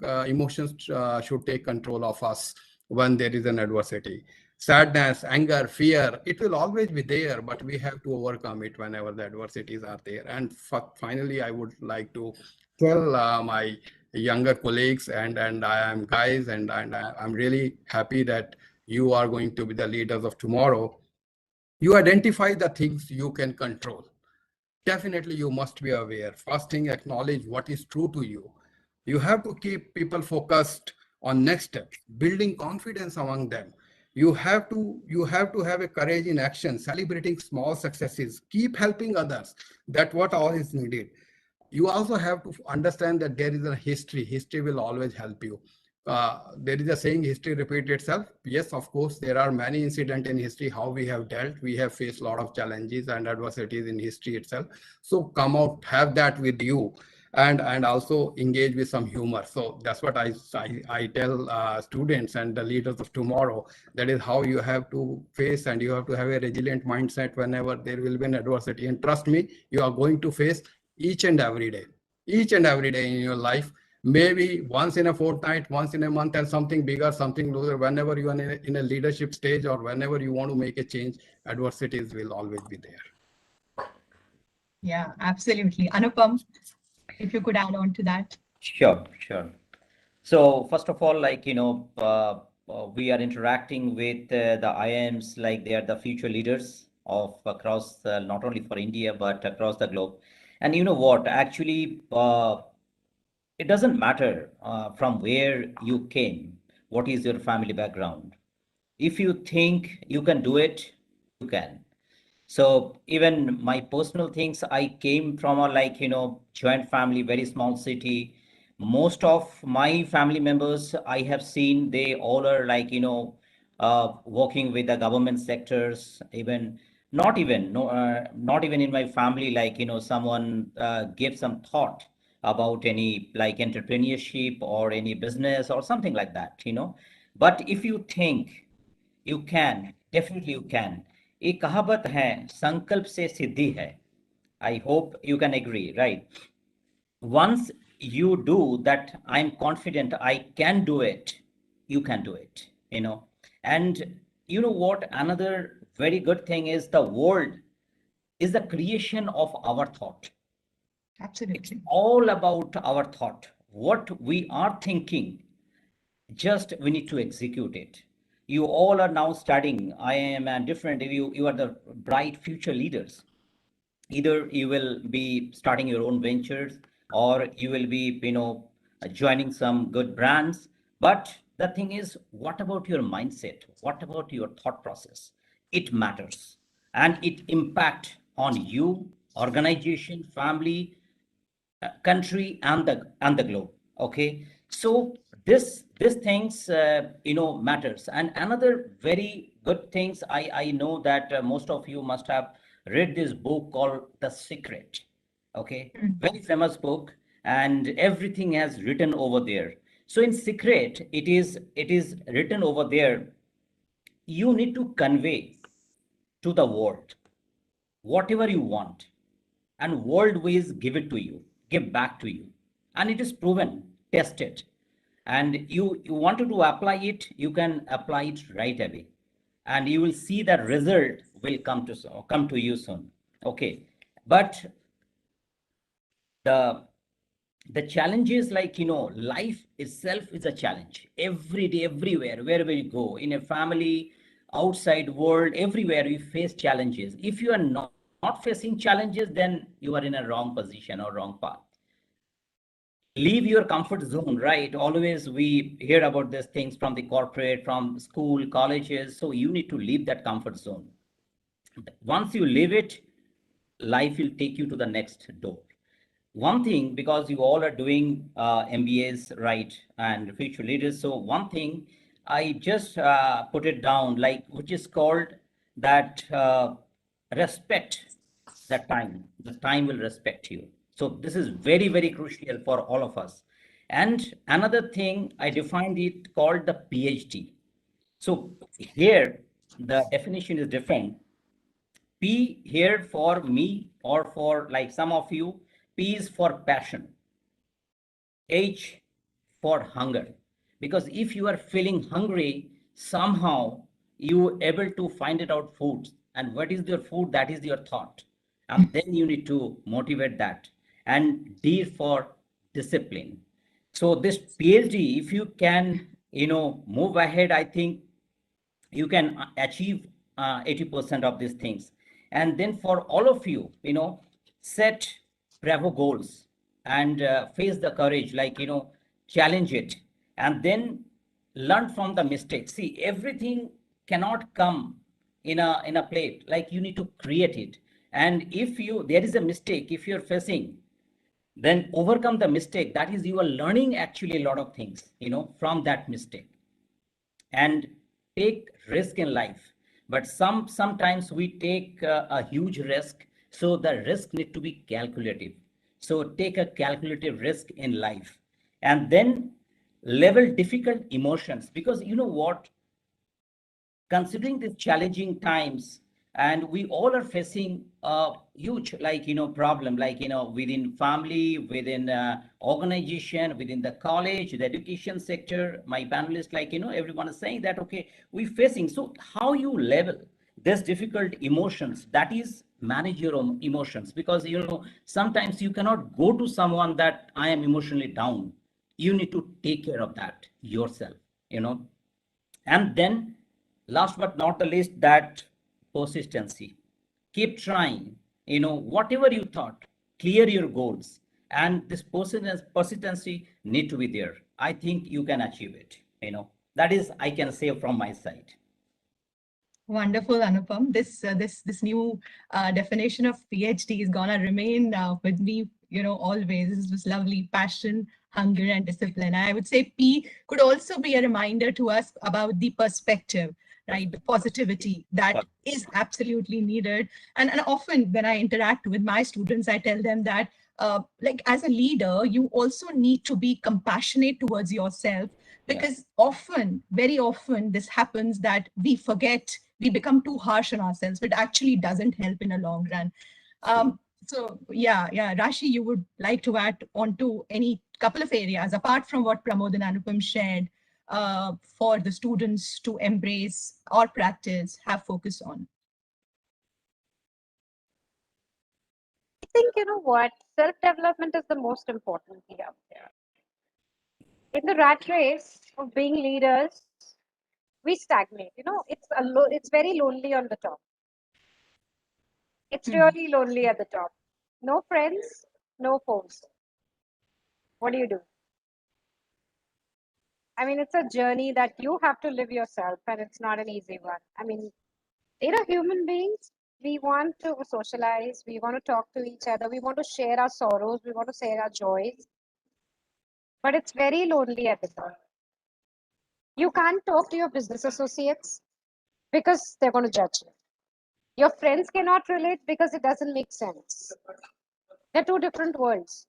should take control of us when there is an adversity. Sadness, anger, fear, it will always be there, but we have to overcome it whenever the adversities are there. And finally, I would like to tell my younger colleagues and I am guys, and I'm really happy that you are going to be the leaders of tomorrow. You identify the things you can control. Definitely, you must be aware. First thing, acknowledge what is true to you. You have to keep people focused on next steps, building confidence among them. You have to have a courage in action, celebrating small successes, keep helping others. That what all is needed. You also have to understand that there is a history. History will always help you. There is a saying, history repeats itself. Yes, of course, there are many incidents in history, how we have dealt. We have faced a lot of challenges and adversities in history itself. So come out, have that with you, and also engage with some humor. So that's what I tell students and the leaders of tomorrow. That is how you have to face, and you have to have a resilient mindset whenever there will be an adversity. And trust me, you are going to face each and every day in your life, maybe once in a fortnight, once in a month, and something bigger, something lower. Whenever you are in a leadership stage, or whenever you want to make a change, adversities will always be there. Yeah, absolutely. Anupam, if you could add on to that. Sure. So first of all, we are interacting with the IIMs, like they are the future leaders of across not only for India but across the globe. And you know what? Actually, it doesn't matter from where you came, what is your family background. If you think you can do it, you can. So even my personal things, I came from a joint family, very small city. Most of my family members I have seen, they all are working with the government sectors. Even not even no not even in my family, someone gave some thought about any like entrepreneurship or any business or something like that. But if you think you can, definitely you can. एक कहावत है, संकल्प से सिद्धि है. I hope you can agree, right? Once you do that, I'm confident I can do it, you can do it. And you know what? Another very good thing is the world is the creation of our thought. It's Absolutely. all about our thought. What we are thinking, just we need to execute it. You all are now studying IIM and different. You are the bright future leaders. Either you will be starting your own ventures, or you will be joining some good brands. But the thing is, what about your mindset? What about your thought process? It matters, and it impact on you, organization, family, country, and the globe. Okay, so this things matters. And another very good things, I know that most of you must have read this book called The Secret. Okay, very famous book, and everything has written over there. So in Secret, it is written over there. You need to convey to the world whatever you want, and world ways give it to you, give back to you. And it is proven, tested. And you wanted to apply it, you can apply it right away, and you will see that result will come to you soon. Okay, but the the challenge is, like, life itself is a challenge every day, everywhere, wherever you go, in a family, outside world, everywhere we face challenges. If you are not facing challenges, then you are in a wrong position or wrong path. Leave your comfort zone, right? Always we hear about these things from the corporate, from school, colleges. So you need to leave that comfort zone. Once you leave it, life will take you to the next door. One thing, because you all are doing MBAs, right, and future leaders. So one thing I just put it down, like, which is called that respect the time. The time will respect you. So this is very, very crucial for all of us. And another thing, I defined it called the PhD. So here the definition is different. P here for me, or for like some of you, P is for passion. H for hunger. Because if you are feeling hungry, somehow you able to find it out food. And what is your food? That is your thought. And then you need to motivate that. And D for discipline. So this PhD, if you can, move ahead, I think you can achieve 80% of these things. And then for all of you, set bravo goals, and face the courage, like, challenge it, and then learn from the mistakes. See, everything cannot come in a plate, like, you need to create it. And if there is a mistake, if you're facing, then overcome the mistake. That is, you are learning actually a lot of things, from that mistake. And take risk in life, but sometimes we take a huge risk, so the risk need to be calculative. So take a calculative risk in life, and then level difficult emotions. Because you know what, considering these challenging times, and we all are facing a huge, like, problem, like, within family, within organization, within the college, the education sector. My panelists, like, everyone is saying that, okay, we're facing. So how you level this difficult emotions, that is, manage your own emotions. Because sometimes you cannot go to someone that I am emotionally down. You need to take care of that yourself. And then, last but not the least, that persistency. Keep trying, whatever you thought, clear your goals, and this persistency need to be there. I think you can achieve it. That is, I can say from my side. Wonderful, Anupam. This new definition of PhD is gonna remain with me, always. This was lovely. Passion, hunger, and discipline. I would say P could also be a reminder to us about the perspective, right? The positivity that is absolutely needed. And often when I interact with my students, I tell them that, like, as a leader, you also need to be compassionate towards yourself, because often, very often, this happens that we forget, we become too harsh on ourselves, but actually doesn't help in a long run. So yeah, Rashi, you would like to add on to any couple of areas apart from what Pramod and Anupam shared, for the students to embrace or practice, have focus on? I think, you know what, self-development is the most important key out there. In the rat race of being leaders, we stagnate. You know, it's very lonely on the top. It's really lonely at the top. No friends, no foes. What do you do? I mean, it's a journey that you have to live yourself, and it's not an easy one. I mean, human beings, we want to socialize, we want to talk to each other, we want to share our sorrows, we want to share our joys, but it's very lonely at the top. You can't talk to your business associates because they're going to judge you. Your friends cannot relate because it doesn't make sense. They're two different worlds.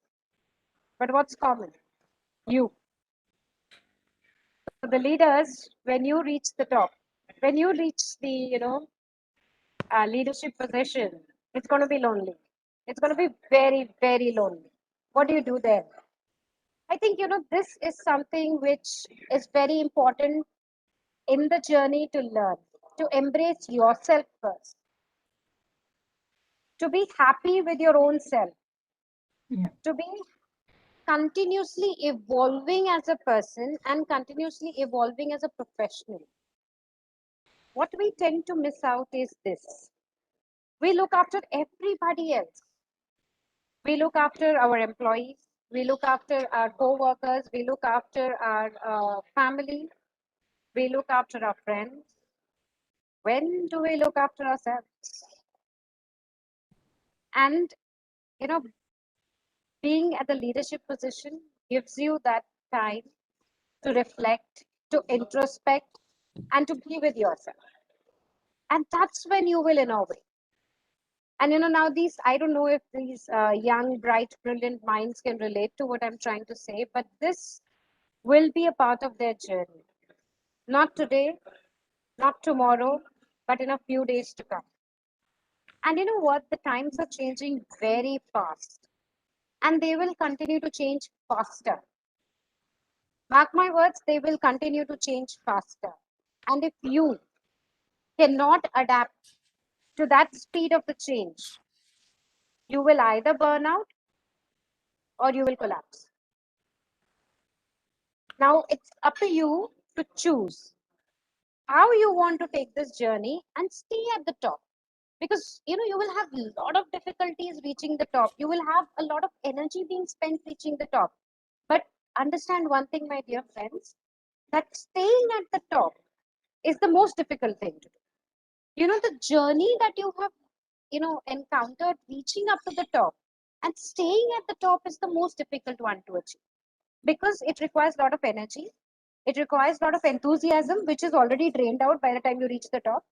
But what's common? You. So the leaders, when you reach the top, when you reach the, leadership position, it's going to be lonely. It's going to be very, very lonely. What do you do there? I think, this is something which is very important in the journey to learn, to embrace yourself first, to be happy with your own self, to be continuously evolving as a person and continuously evolving as a professional. What we tend to miss out is this. We look after everybody else. We look after our employees. We look after our co-workers. We look after our family. We look after our friends. When do we look after ourselves? And, you know, being at the leadership position gives you that time to reflect, to introspect, and to be with yourself. And that's when you will innovate. And now I don't know if these young, bright, brilliant minds can relate to what I'm trying to say, but this will be a part of their journey. Not today, not tomorrow, but in a few days to come. And you know what? The times are changing very fast. And they will continue to change faster. Mark my words, they will continue to change faster. And if you cannot adapt to that speed of the change, you will either burn out or you will collapse. Now it's up to you to choose how you want to take this journey and stay at the top. Because you will have a lot of difficulties reaching the top. You will have a lot of energy being spent reaching the top. But understand one thing, my dear friends, that staying at the top is the most difficult thing to do. The journey that you have encountered reaching up to the top and staying at the top is the most difficult one to achieve, because it requires a lot of energy, it requires a lot of enthusiasm, which is already drained out by the time you reach the top.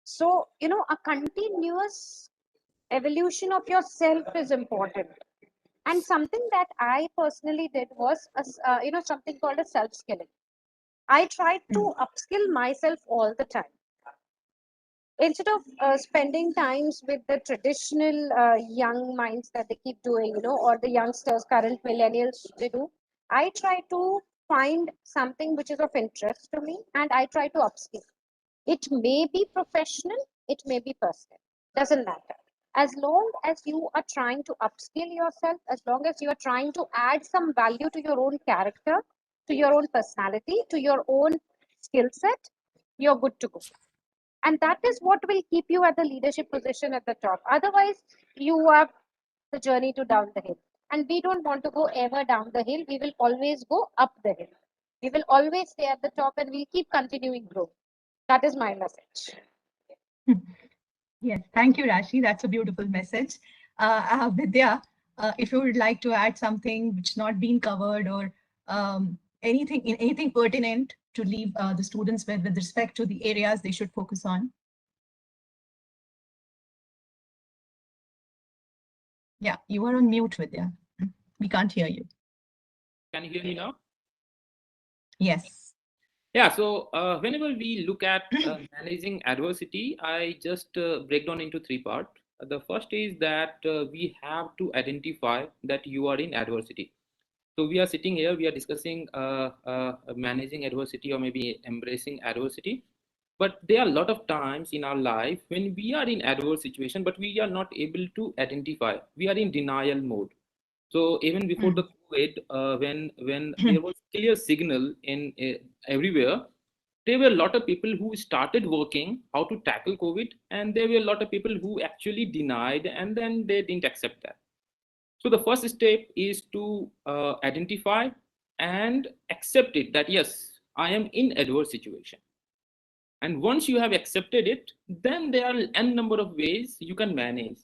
So a continuous evolution of yourself is important. And something that I personally did was something called a self skilling. I tried to upskill myself all the time. Instead of spending times with the traditional young minds that they keep doing, or the youngsters, current millennials, they do, I try to find something which is of interest to me and I try to upskill. It may be professional, it may be personal, doesn't matter. As long as you are trying to upskill yourself, as long as you are trying to add some value to your own character, to your own personality, to your own skill set, you're good to go. And that is what will keep you at the leadership position at the top. Otherwise, you have the journey to down the hill. And we don't want to go ever down the hill. We will always go up the hill. We will always stay at the top and we'll keep continuing growth. That is my message. Yes, thank you, Rashi. That's a beautiful message. Vidya, if you would like to add something which not been covered, or anything pertinent to leave the students with respect to the areas they should focus on. Yeah, you are on mute, Vidya. We can't hear you. Can you hear me now? Yes. Yeah, so whenever we look at managing adversity, I just break down into three parts. The first is that we have to identify that you are in adversity. So we are sitting here, we are discussing managing adversity or maybe embracing adversity. But there are a lot of times in our life when we are in adverse situation, but we are not able to identify. We are in denial mode. So even before the COVID, when there was clear signal in everywhere, there were a lot of people who started working how to tackle COVID, and there were a lot of people who actually denied, and then they didn't accept that. So the first step is to identify and accept it that yes, I am in adverse situation. And once you have accepted it, then there are n number of ways you can manage.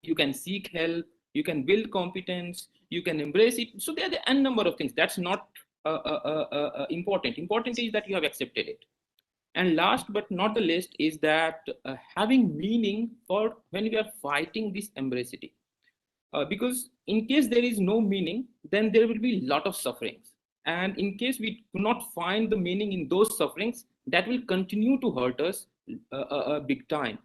You can seek help, you can build competence, you can embrace it. So there are the n number of things. That's not important. Important is that you have accepted it. And last but not the least is that having meaning for when we are fighting this embracity. Because in case there is no meaning, then there will be a lot of sufferings. And in case we do not find the meaning in those sufferings, that will continue to hurt us big time.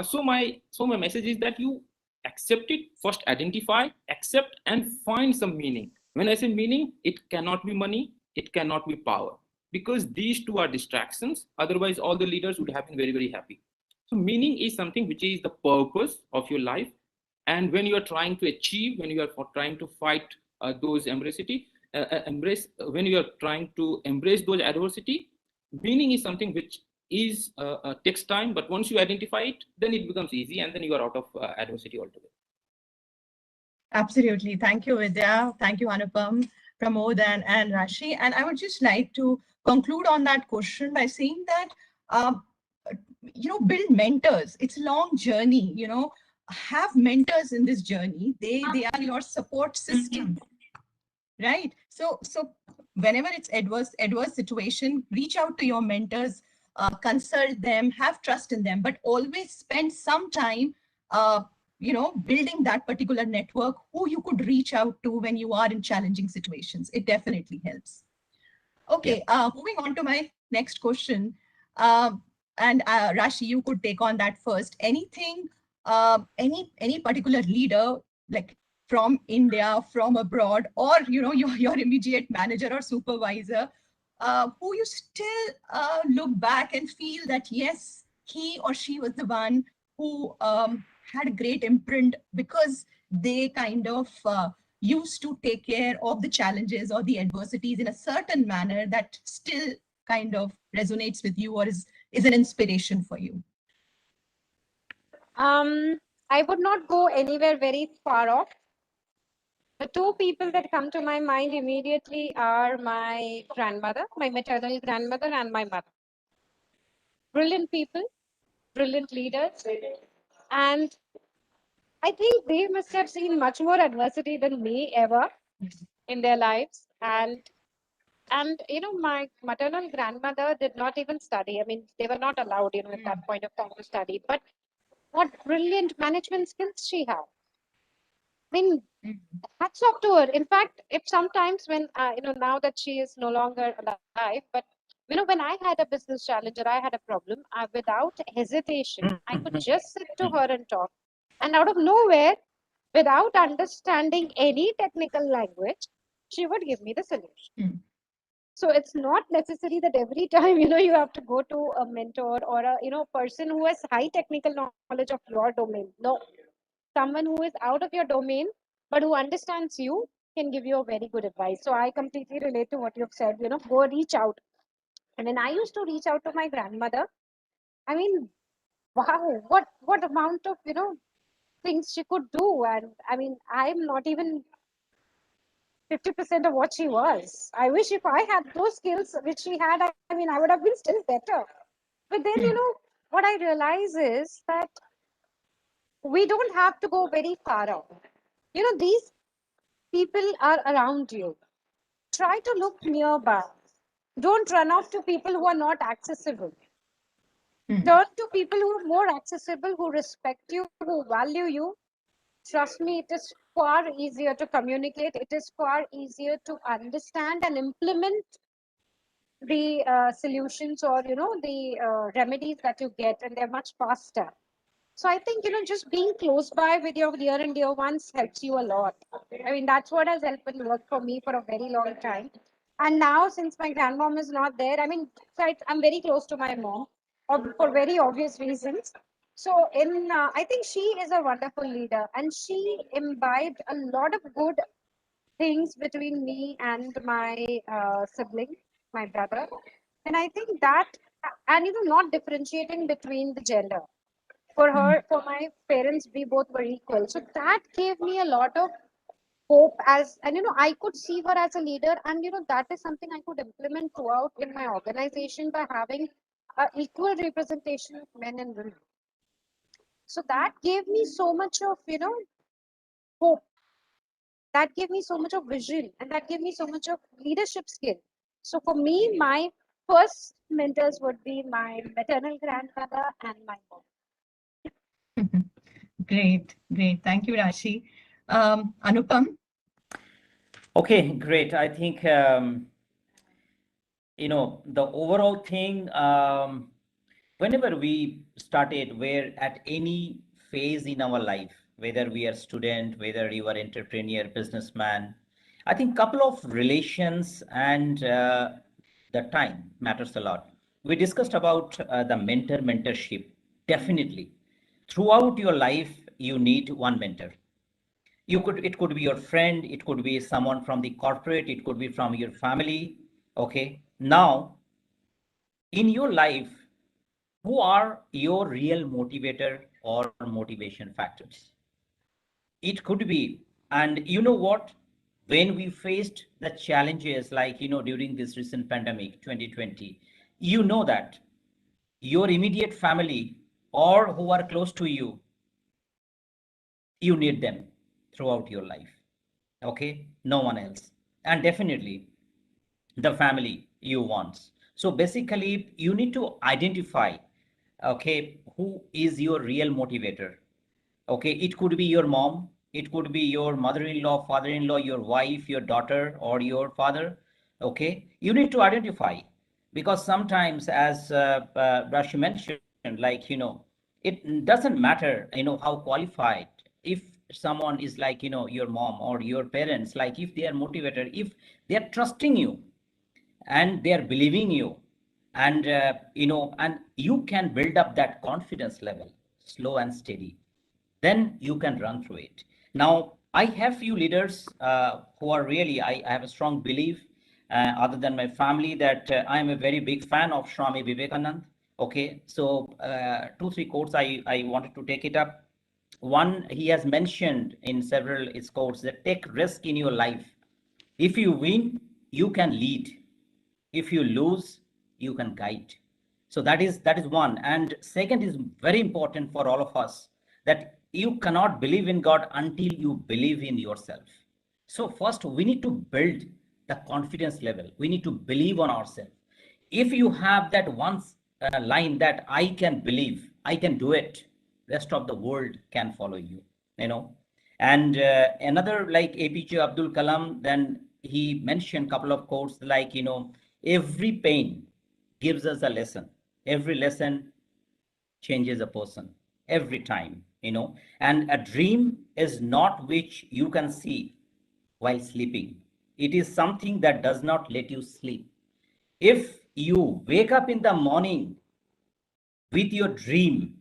So my message is that you accept it first, identify, accept, and find some meaning. When I say meaning, it cannot be money, it cannot be power, because these two are distractions. Otherwise, all the leaders would have been very, very happy. So meaning is something which is the purpose of your life. And when you are trying to achieve, when you are trying to fight those adversity, when you are trying to embrace those adversity, meaning is something which is takes time, but once you identify it, then it becomes easy, and then you are out of adversity altogether. Absolutely. Thank you, Vidya. Thank you, Anupam, Pramod, and Rashi. And I would just like to conclude on that question by saying that, um, build mentors. It's a long journey, have mentors in this journey. They are your support system, right? So whenever it's adverse situation, reach out to your mentors, consult them, have trust in them, but always spend some time building that particular network who you could reach out to when you are in challenging situations. It definitely helps. Okay, moving on to my next question. And Rashi, you could take on that first. Anything, any particular leader, like from India, from abroad, or your immediate manager or supervisor, who you still look back and feel that yes, he or she was the one who had a great imprint because they kind of used to take care of the challenges or the adversities in a certain manner that still kind of resonates with you or is an inspiration for you? I would not go anywhere very far off. The two people that come to my mind immediately are my grandmother, my maternal grandmother, and my mother. Brilliant people, brilliant leaders, and I think they must have seen much more adversity than me ever in their lives. And my maternal grandmother did not even study. I mean, they were not allowed, at that point of time to study. But what brilliant management skills she had. I mean, hats off to her. In fact, if sometimes when now that she is no longer alive, but when I had a business challenge or I had a problem, without hesitation, I could just sit to her and talk. And out of nowhere, without understanding any technical language, she would give me the solution. So it's not necessary that every time you have to go to a mentor or a person who has high technical knowledge of your domain. No, someone who is out of your domain but who understands you can give you a very good advice. So I completely relate to what you've said. Go reach out. And when I used to reach out to my grandmother, I mean, wow, what amount of things she could do. And I mean, I'm not even 50% of what she was. I wish if I had those skills which she had, I mean, I would have been still better. But then, what I realize is that we don't have to go very far out. These people are around you. Try to look nearby. Don't run off to people who are not accessible. Turn to people who are more accessible, who respect you, who value you. Trust me, it is far easier to communicate. It is far easier to understand and implement the solutions or the remedies that you get, and they're much faster. So I think, just being close by with your near and dear ones helps you a lot. I mean, that's what has helped and worked for me for a very long time. And now, since my grandmom is not there, I mean, I'm very close to my mom for very obvious reasons. So, I think she is a wonderful leader, and she imbibed a lot of good things between me and my sibling, my brother. And I think that, and not differentiating between the gender. For her, for my parents, we both were equal. So that gave me a lot of hope and I could see her as a leader, and that is something I could implement throughout in my organization by having equal representation of men and women. So that gave me so much of hope, that gave me so much of vision, and that gave me so much of leadership skill. So for me, my first mentors would be my maternal grandmother and my mom. Great, great. Thank you, Rashi. Anupam? Okay, great. I think, the overall thing, whenever we started, we're at any phase in our life, whether we are student, whether you are entrepreneur, businessman, I think couple of relations and the time matters a lot. We discussed about the mentorship. Definitely, throughout your life, you need one mentor. It could be your friend, it could be someone from the corporate, it could be from your family. Okay, now in your life, who are your real motivator or motivation factors? It could be, and you know what, when we faced the challenges like during this recent pandemic 2020, you know that your immediate family or who are close to you, you need them throughout your life. Okay, no one else. And definitely the family you want. So basically you need to identify, okay, who is your real motivator. Okay, it could be your mom, it could be your mother-in-law, father-in-law, your wife, your daughter, or your father. Okay, you need to identify, because sometimes, as Rashi mentioned, like it doesn't matter how qualified. If someone is like your mom or your parents, like if they are motivated, if they are trusting you and they are believing you, and and you can build up that confidence level, slow and steady, then you can run through it. Now, I have few leaders who are really, I have a strong belief, other than my family, that I am a very big fan of Swami Vivekanand. Okay, so 2 3 quotes I wanted to take it up. One, he has mentioned in several his quotes that take risk in your life. If you win, you can lead. If you lose, you can guide. So that is one. And second is very important for all of us, that you cannot believe in God until you believe in yourself. So first we need to build the confidence level, we need to believe on ourselves. If you have that one line, that I can believe, I can do it, rest of the world can follow you. you know and another, like APJ Abdul Kalam, then he mentioned couple of quotes like every pain gives us a lesson, every lesson changes a person every time. And a dream is not which you can see while sleeping, it is something that does not let you sleep. If you wake up in the morning with your dream,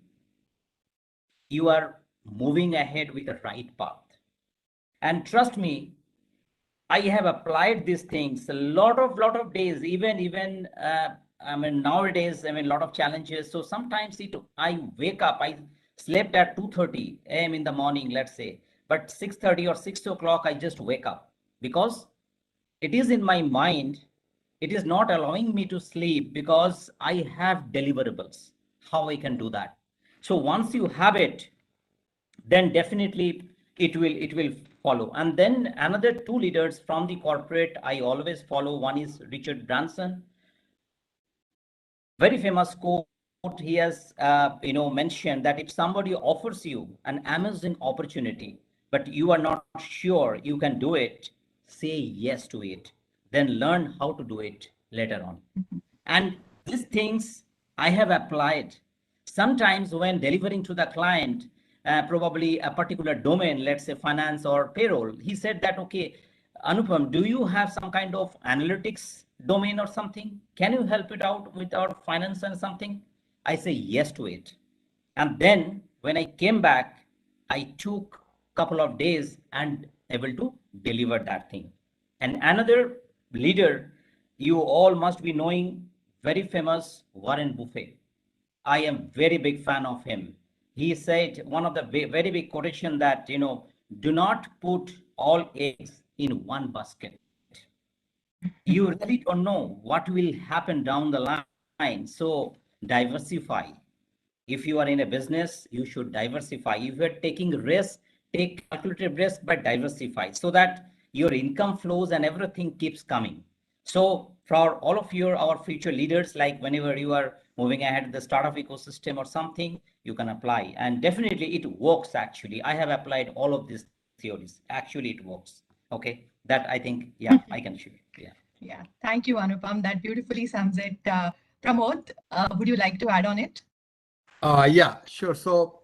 you are moving ahead with the right path. And trust me, I have applied these things a lot of days, even I mean nowadays, I mean a lot of challenges. So sometimes I wake up, I slept at 2:30 a.m. in the morning, let's say, but 6:30 or 6 o'clock I just wake up, because it is in my mind, it is not allowing me to sleep, because I have deliverables. How I can do that? So once you have it, then definitely it will follow. And then another two leaders from the corporate I always follow. One is Richard Branson, very famous quote. He has mentioned that if somebody offers you an amazing opportunity, but you are not sure you can do it, say yes to it, then learn how to do it later on. And these things I have applied Sometimes when delivering to the client, probably a particular domain, let's say finance or payroll, he said that, okay, Anupam, do you have some kind of analytics domain or something? Can you help it out with our finance and something? I say yes to it. And then when I came back, I took a couple of days and able to deliver that thing. And another leader, you all must be knowing, very famous Warren Buffett. I am very big fan of him. He said one of the very big quotation that, do not put all eggs in one basket. You really don't know what will happen down the line. So diversify. If you are in a business, you should diversify. If you're taking risk, take calculated risk, but diversify so that your income flows and everything keeps coming. So for all of our future leaders, like whenever you are moving ahead the startup ecosystem or something, you can apply. And definitely it works actually. I have applied all of these theories. Actually, it works. Okay. That I think, yeah, I can share. Yeah. Yeah, thank you, Anupam. That beautifully sums it. Pramod, would you like to add on it? Yeah, sure. So,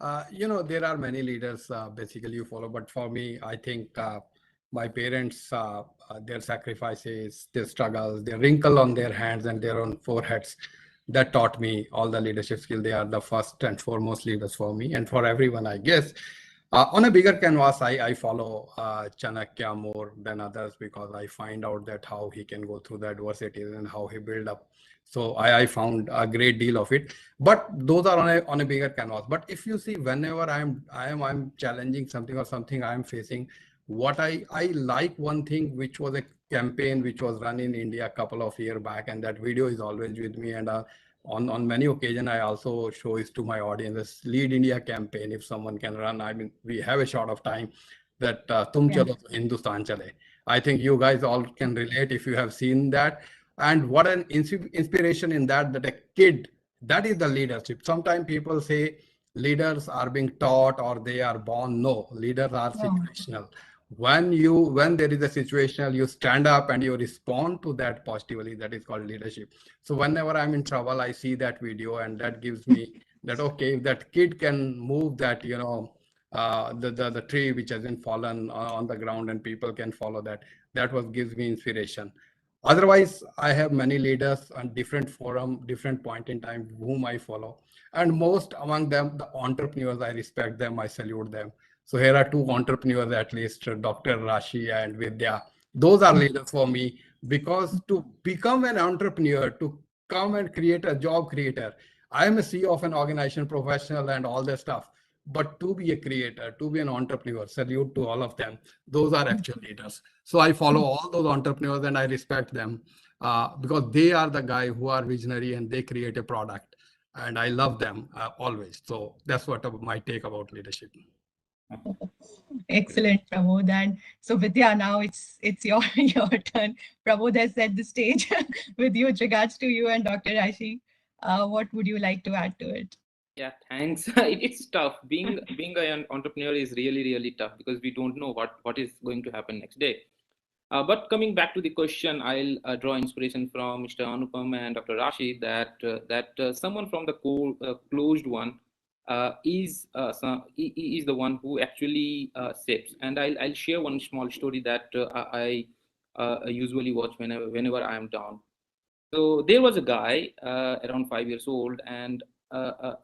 there are many leaders basically you follow, but for me, I think my parents, their sacrifices, their struggles, their wrinkle on their hands and their own foreheads, that taught me all the leadership skill. They are the first and foremost leaders for me and for everyone, I guess. On a bigger canvas, I follow Chanakya more than others because I find out that how he can go through the adversities and how he build up. So I found a great deal of it. But those are on a bigger canvas. But if you see, whenever I'm challenging something or something I'm facing, what I like one thing, which was a campaign which was run in India a couple of years back, and that video is always with me. And on many occasions, I also show it to my audience. This Lead India campaign, if someone can run, I mean, we have a short of time. That Tum Yeah. Chalo Hindustan Chale. I think you guys all can relate if you have seen that. And what an inspiration in that a kid, that is the leadership. Sometimes people say leaders are being taught or they are born. No, leaders are No. situational. When there is a situational, you stand up and you respond to that positively. That is called leadership. So whenever I'm in trouble, I see that video and that gives me that, okay, if that kid can move that, the tree which has been fallen on the ground and people can follow that, that was gives me inspiration. Otherwise, I have many leaders on different forum, different point in time whom I follow. And most among them, the entrepreneurs, I respect them, I salute them. So here are two entrepreneurs at least, Dr. Rashi and Vidya. Those are leaders for me because to become an entrepreneur, to come and create a job creator, I am a CEO of an organization, professional and all that stuff. But to be a creator, to be an entrepreneur, salute to all of them. Those are actual leaders. So I follow all those entrepreneurs and I respect them because they are the guy who are visionary and they create a product. And I love them always. So that's what my take about leadership. Excellent, Pramod. And so Vidya, now it's your your turn. Pramod has set the stage with you with regards to you and Dr. Rashi. What would you like to add to it? Yeah, thanks. It's tough. Being an entrepreneur is really tough because we don't know what is going to happen next day. But coming back to the question, I'll draw inspiration from Mr. Anupam and Dr. Rashi that someone from the closed one is the one who actually shapes. And I'll share one small story that I usually watch whenever I am down. So there was a guy around 5 years old, and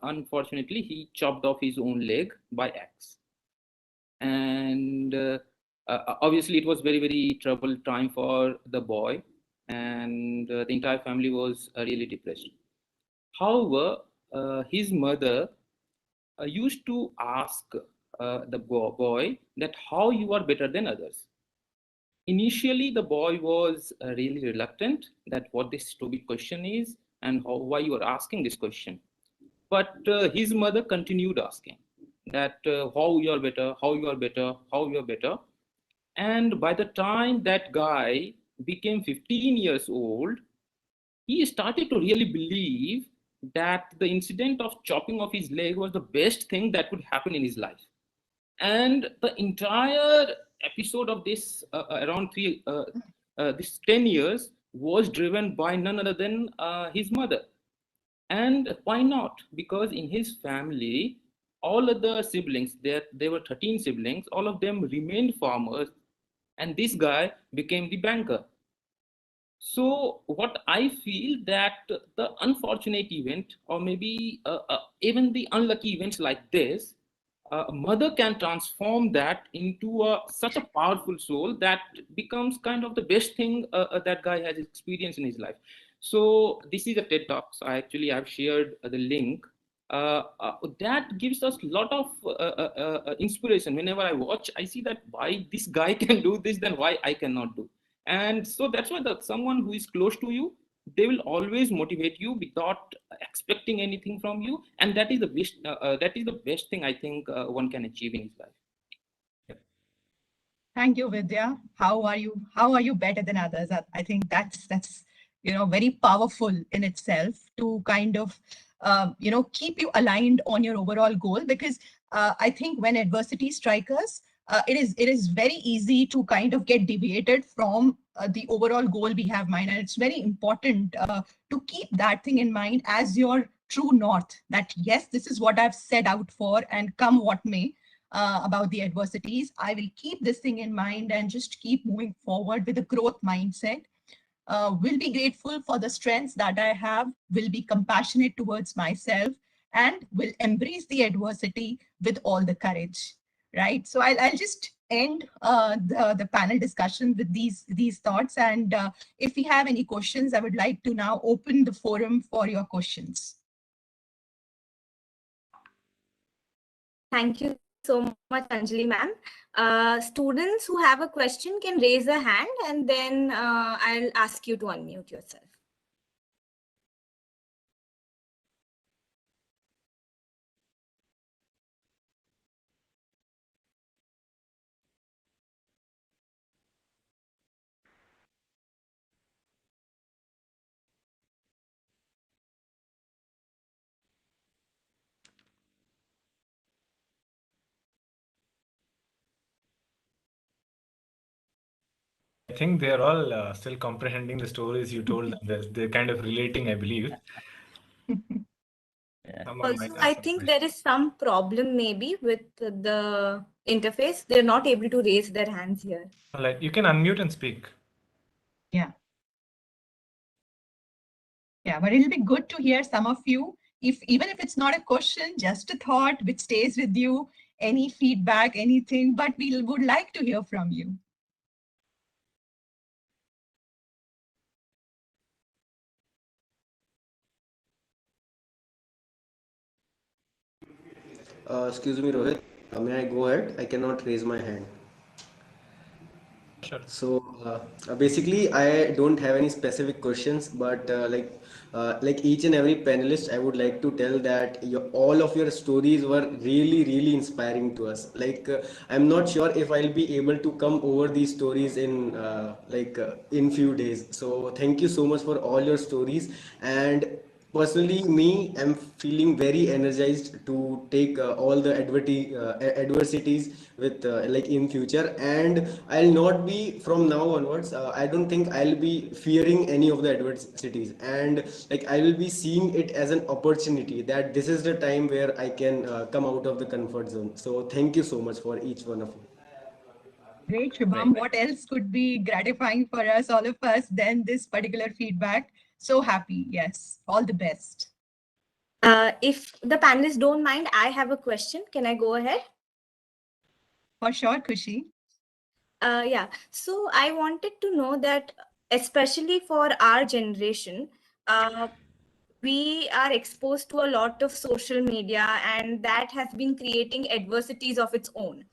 unfortunately, he chopped off his own leg by axe. And obviously, it was very troubled time for the boy, and the entire family was really depressed. However, his mother used to ask the boy that how you are better than others. Initially, the boy was really reluctant that what this stupid question is and why you are asking this question. But his mother continued asking that how you are better, how you are better, how you are better. And by the time that guy became 15 years old, he started to really believe that the incident of chopping off his leg was the best thing that could happen in his life. And the entire episode of this around this 10 years was driven by none other than his mother. And why not? Because in his family, all of the siblings, there were 13 siblings, all of them remained farmers, and this guy became the banker. So what I feel that the unfortunate event, or maybe even the unlucky events like this, a mother can transform that into such a powerful soul that becomes kind of the best thing that guy has experienced in his life. So this is a TED Talks. I've shared the link. That gives us a lot of inspiration. Whenever I watch, I see that why this guy can do this, then why I cannot do. And so that's why someone who is close to you, they will always motivate you without expecting anything from you, and that is the best thing I think one can achieve in his life. Thank you, Vidya. How are you? How are you better than others? I think that's very powerful in itself to kind of keep you aligned on your overall goal, because I think when adversity strikes us, it is very easy to kind of get deviated from the overall goal we have in mind, and it's very important to keep that thing in mind as your true north. That yes, this is what I've set out for, and come what may about the adversities, I will keep this thing in mind and just keep moving forward with a growth mindset. Will be grateful for the strengths that I have, will be compassionate towards myself, and will embrace the adversity with all the courage. Right. So I'll just end the panel discussion with these thoughts. And if we have any questions, I would like to now open the forum for your questions. Thank you so much, Anjali ma'am. Students who have a question can raise a hand, and then I'll ask you to unmute yourself. I think they're all still comprehending the stories you told them. They're kind of relating, I believe. Someone might Also, ask I some think questions. there is some problem maybe with the interface. They're not able to raise their hands here. Like, you can unmute and speak. Yeah. Yeah, but it'll be good to hear some of you. Even if it's not a question, just a thought which stays with you, any feedback, anything, but we would like to hear from you. Excuse me, Rohit. May I go ahead? I cannot raise my hand. Sure. So basically, I don't have any specific questions, but like each and every panelist, I would like to tell that all of your stories were really, really inspiring to us. I'm not sure if I'll be able to come over these stories in few days. So thank you so much for all your stories. And personally, me, I'm feeling very energized to take all the adversities with like in future, and I'll not be from now onwards. I don't think I'll be fearing any of the adversities, and like I will be seeing it as an opportunity that this is the time where I can come out of the comfort zone. So thank you so much for each one of you. Great, Shubham. What else could be gratifying for us, all of us, than this particular feedback? So happy. Yes. All the best. If the panelists don't mind, I have a question. Can I go ahead? For sure, Khushi. Yeah. So I wanted to know that, especially for our generation, we are exposed to a lot of social media, and that has been creating adversities of its own.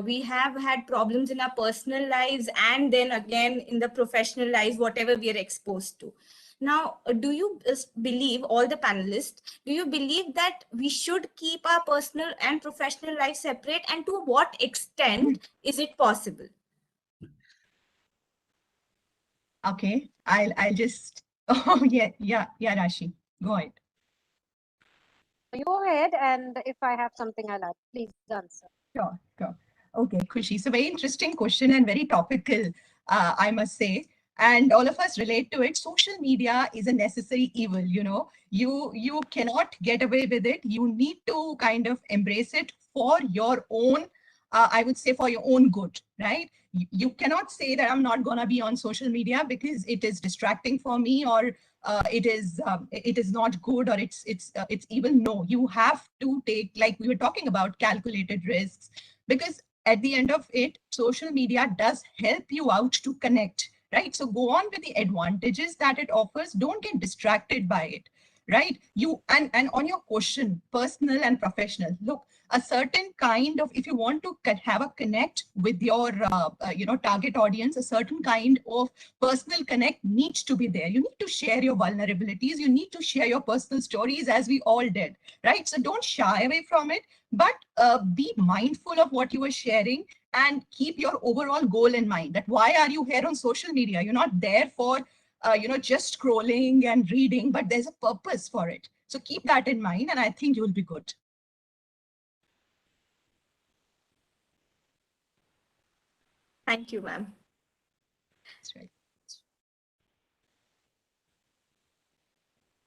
We have had problems in our personal lives, and then again in the professional lives, whatever we are exposed to. Now, do you believe, all the panelists, do you believe that we should keep our personal and professional life separate, and to what extent is it possible? Okay. I'll just oh yeah, Rashi. Go ahead. You go ahead, and if I have something I'll add, please answer. Sure. Okay, Khushi. So very interesting question and very topical, I must say. and all of us relate to it. Social media is a necessary evil. You cannot get away with it. You need to kind of embrace it for your own, I would say, for your own good, right? You cannot say that I'm not going to be on social media because it is distracting for me, or it is not good, or it's even. No, you have to take, like we were talking about, calculated risks, because at the end of it, social media does help you out to connect, right? So go on with the advantages that it offers. Don't get distracted by it, right? And on your question, personal and professional, look, a certain kind of, if you want to have a connect with your target audience, a certain kind of personal connect needs to be there. You need to share your vulnerabilities, you need to share your personal stories, as we all did, right? So don't shy away from it, but be mindful of what you are sharing, and keep your overall goal in mind, that why are you here on social media? You're not there for just scrolling and reading, but there's a purpose for it. So keep that in mind, and I think you will be good. Thank you, ma'am. That's right.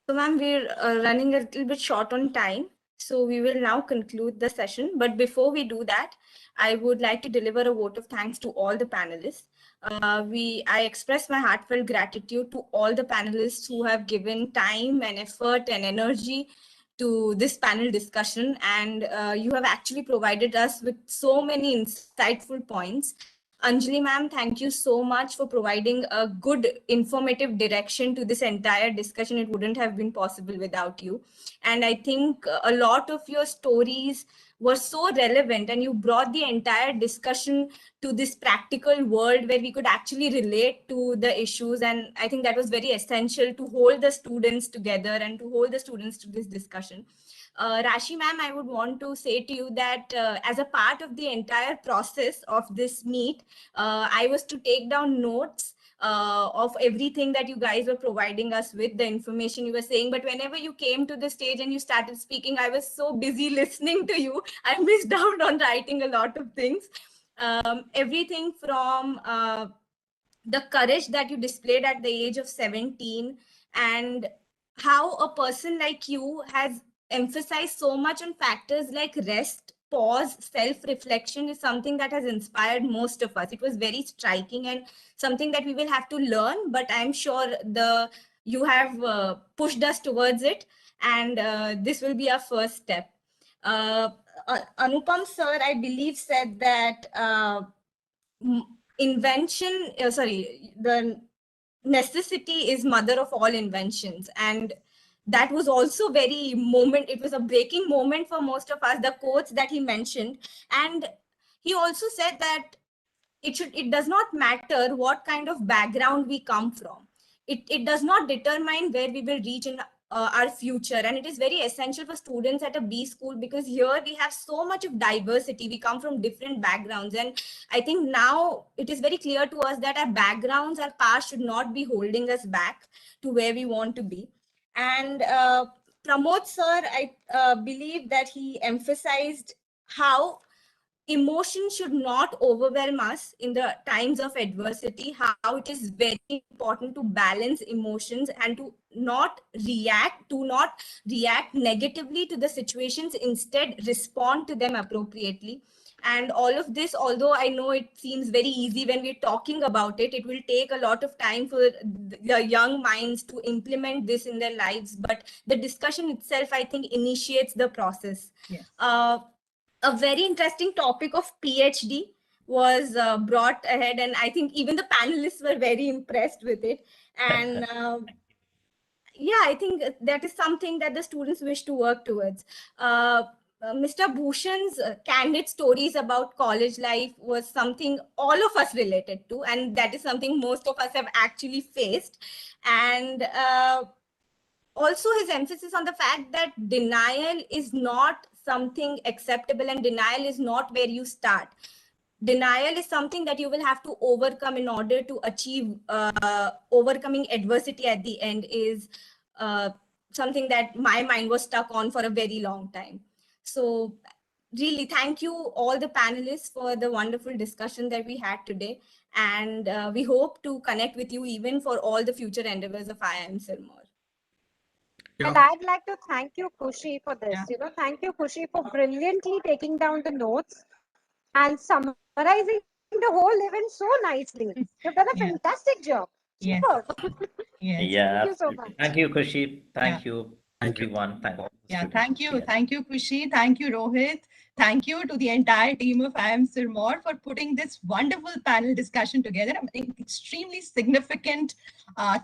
So, ma'am, we're running a little bit short on time, so we will now conclude the session. But before we do that, I would like to deliver a vote of thanks to all the panelists. I express my heartfelt gratitude to all the panelists who have given time and effort and energy to this panel discussion, and you have actually provided us with so many insightful points. Anjali ma'am, thank you so much for providing a good informative direction to this entire discussion. It wouldn't have been possible without you. And I think a lot of your stories were so relevant, and you brought the entire discussion to this practical world where we could actually relate to the issues. And I think that was very essential to hold the students together and to hold the students to this discussion. Rashi ma'am, I would want to say to you that as a part of the entire process of this meet, I was to take down notes of everything that you guys were providing us with, the information you were saying. But whenever you came to the stage and you started speaking, I was so busy listening to you, I missed out on writing a lot of things. Everything from the courage that you displayed at the age of 17, and how a person like you has emphasized so much on factors like rest, pause, self-reflection, is something that has inspired most of us. It was very striking and something that we will have to learn, but I'm sure you have pushed us towards it, and this will be our first step. Anupam sir, I believe, said that the necessity is mother of all inventions. And that was also it was a breaking moment for most of us, the quotes that he mentioned. And he also said that it does not matter what kind of background we come from. It does not determine where we will reach in our future. And it is very essential for students at a B school, because here we have so much of diversity. We come from different backgrounds. And I think now it is very clear to us that our backgrounds, our past should not be holding us back to where we want to be. And Pramod sir, I believe that he emphasized how emotion should not overwhelm us in the times of adversity, how it is very important to balance emotions and to not react negatively to the situations, instead respond to them appropriately. And all of this, although I know it seems very easy when we're talking about it, it will take a lot of time for the young minds to implement this in their lives. But the discussion itself, I think, initiates the process. Yes. A very interesting topic of PhD was brought ahead, and I think even the panelists were very impressed with it. And yeah, I think that is something that the students wish to work towards. Mr. Bhushan's candid stories about college life was something all of us related to, and that is something most of us have actually faced. And also his emphasis on the fact that denial is not something acceptable, and denial is not where you start. Denial is something that you will have to overcome in order to achieve overcoming adversity at the end, is something that my mind was stuck on for a very long time. So really thank you all the panelists for the wonderful discussion that we had today. And we hope to connect with you even for all the future endeavors of IIM Sirmaur. And I'd like to thank you, Khushi, for this. Yeah. Thank you, Khushi, for brilliantly taking down the notes and summarizing the whole event so nicely. You've done a Yeah. fantastic job. Yes. Superb. Yes. Yeah, Thank you so absolutely. much. Thank you, Khushi. Thank Yeah. you, Thank you. everyone. Thank all the Yeah, students. thank you. Yeah. Thank you, Khushi. Thank you, Rohit. Thank you to the entire team of IIM Sirmaur for putting this wonderful panel discussion together. I mean, extremely significant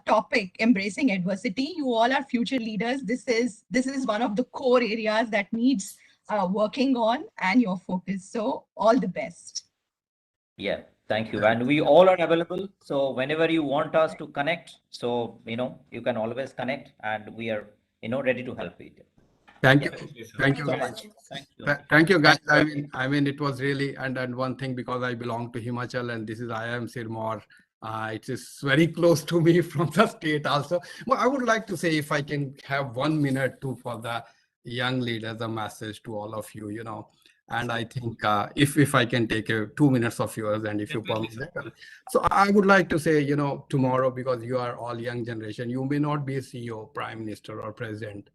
topic, embracing adversity. You all are future leaders. This is one of the core areas that needs working on and your focus. So all the best. Yeah, thank you. And we all are available. So whenever you want us to connect, so you can always connect, and we are ready to help you. Thank you. Definitely, sir. Thank you, So guys. much. Thank you. Thank you, guys. Thank you. I mean, it was really, and one thing, because I belong to Himachal and this is IIM Sirmaur. It is very close to me from the state also. But I would like to say, if I can have 1 minute for the young leaders, a message to all of you, And I think if I can take 2 minutes of yours, and if you Definitely, permit sir. that. So I would like to say, tomorrow, because you are all young generation, you may not be a CEO, prime minister, or president.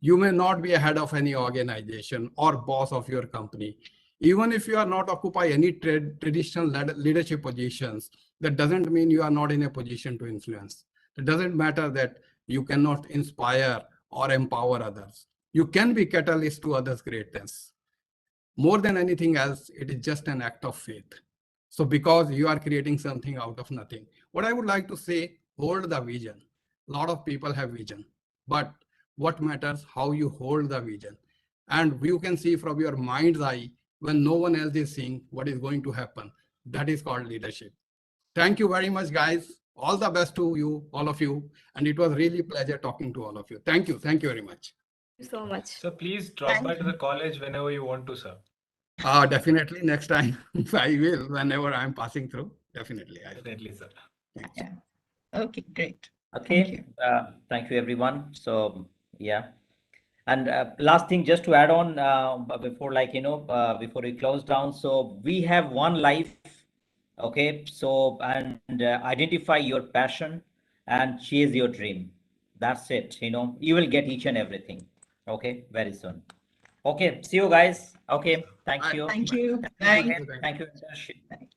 You may not be a head of any organization or boss of your company. Even if you are not occupy any traditional leadership positions, that doesn't mean you are not in a position to influence. It doesn't matter that you cannot inspire or empower others. You can be catalyst to others' greatness. More than anything else, it is just an act of faith. So because you are creating something out of nothing, what I would like to say, hold the vision. A lot of people have vision, but what matters, how you hold the vision. And you can see from your mind's eye, when no one else is seeing what is going to happen. That is called leadership. Thank you very much, guys. All the best to you, all of you. And it was really a pleasure talking to all of you. Thank you. Thank you very much. Thank you so much. So please drop by to the college whenever you want to, sir. Definitely next time I will, whenever I'm passing through. Definitely. Definitely, sir. Yeah. Okay, great. Okay. Thank you. Thank you, everyone. So yeah. And last thing, just to add on before, before we close down. So we have one life. Okay. So and identify your passion and chase your dream. That's it. You will get each and everything. Okay. Very soon. Okay. See you guys. Okay. Thank you. Thank you. Thank Bye. you. Thank you,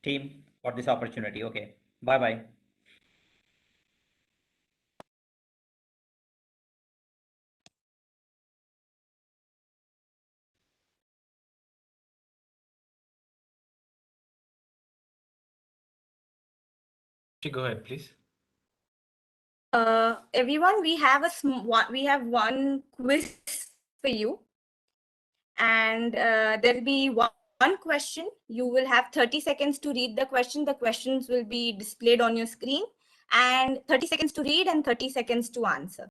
team, for this opportunity. Okay. Bye bye. Go ahead, please. Everyone, we have one quiz for you, and there'll be one question. You will have 30 seconds to read the question. The questions will be displayed on your screen, and 30 seconds to read and 30 seconds to answer.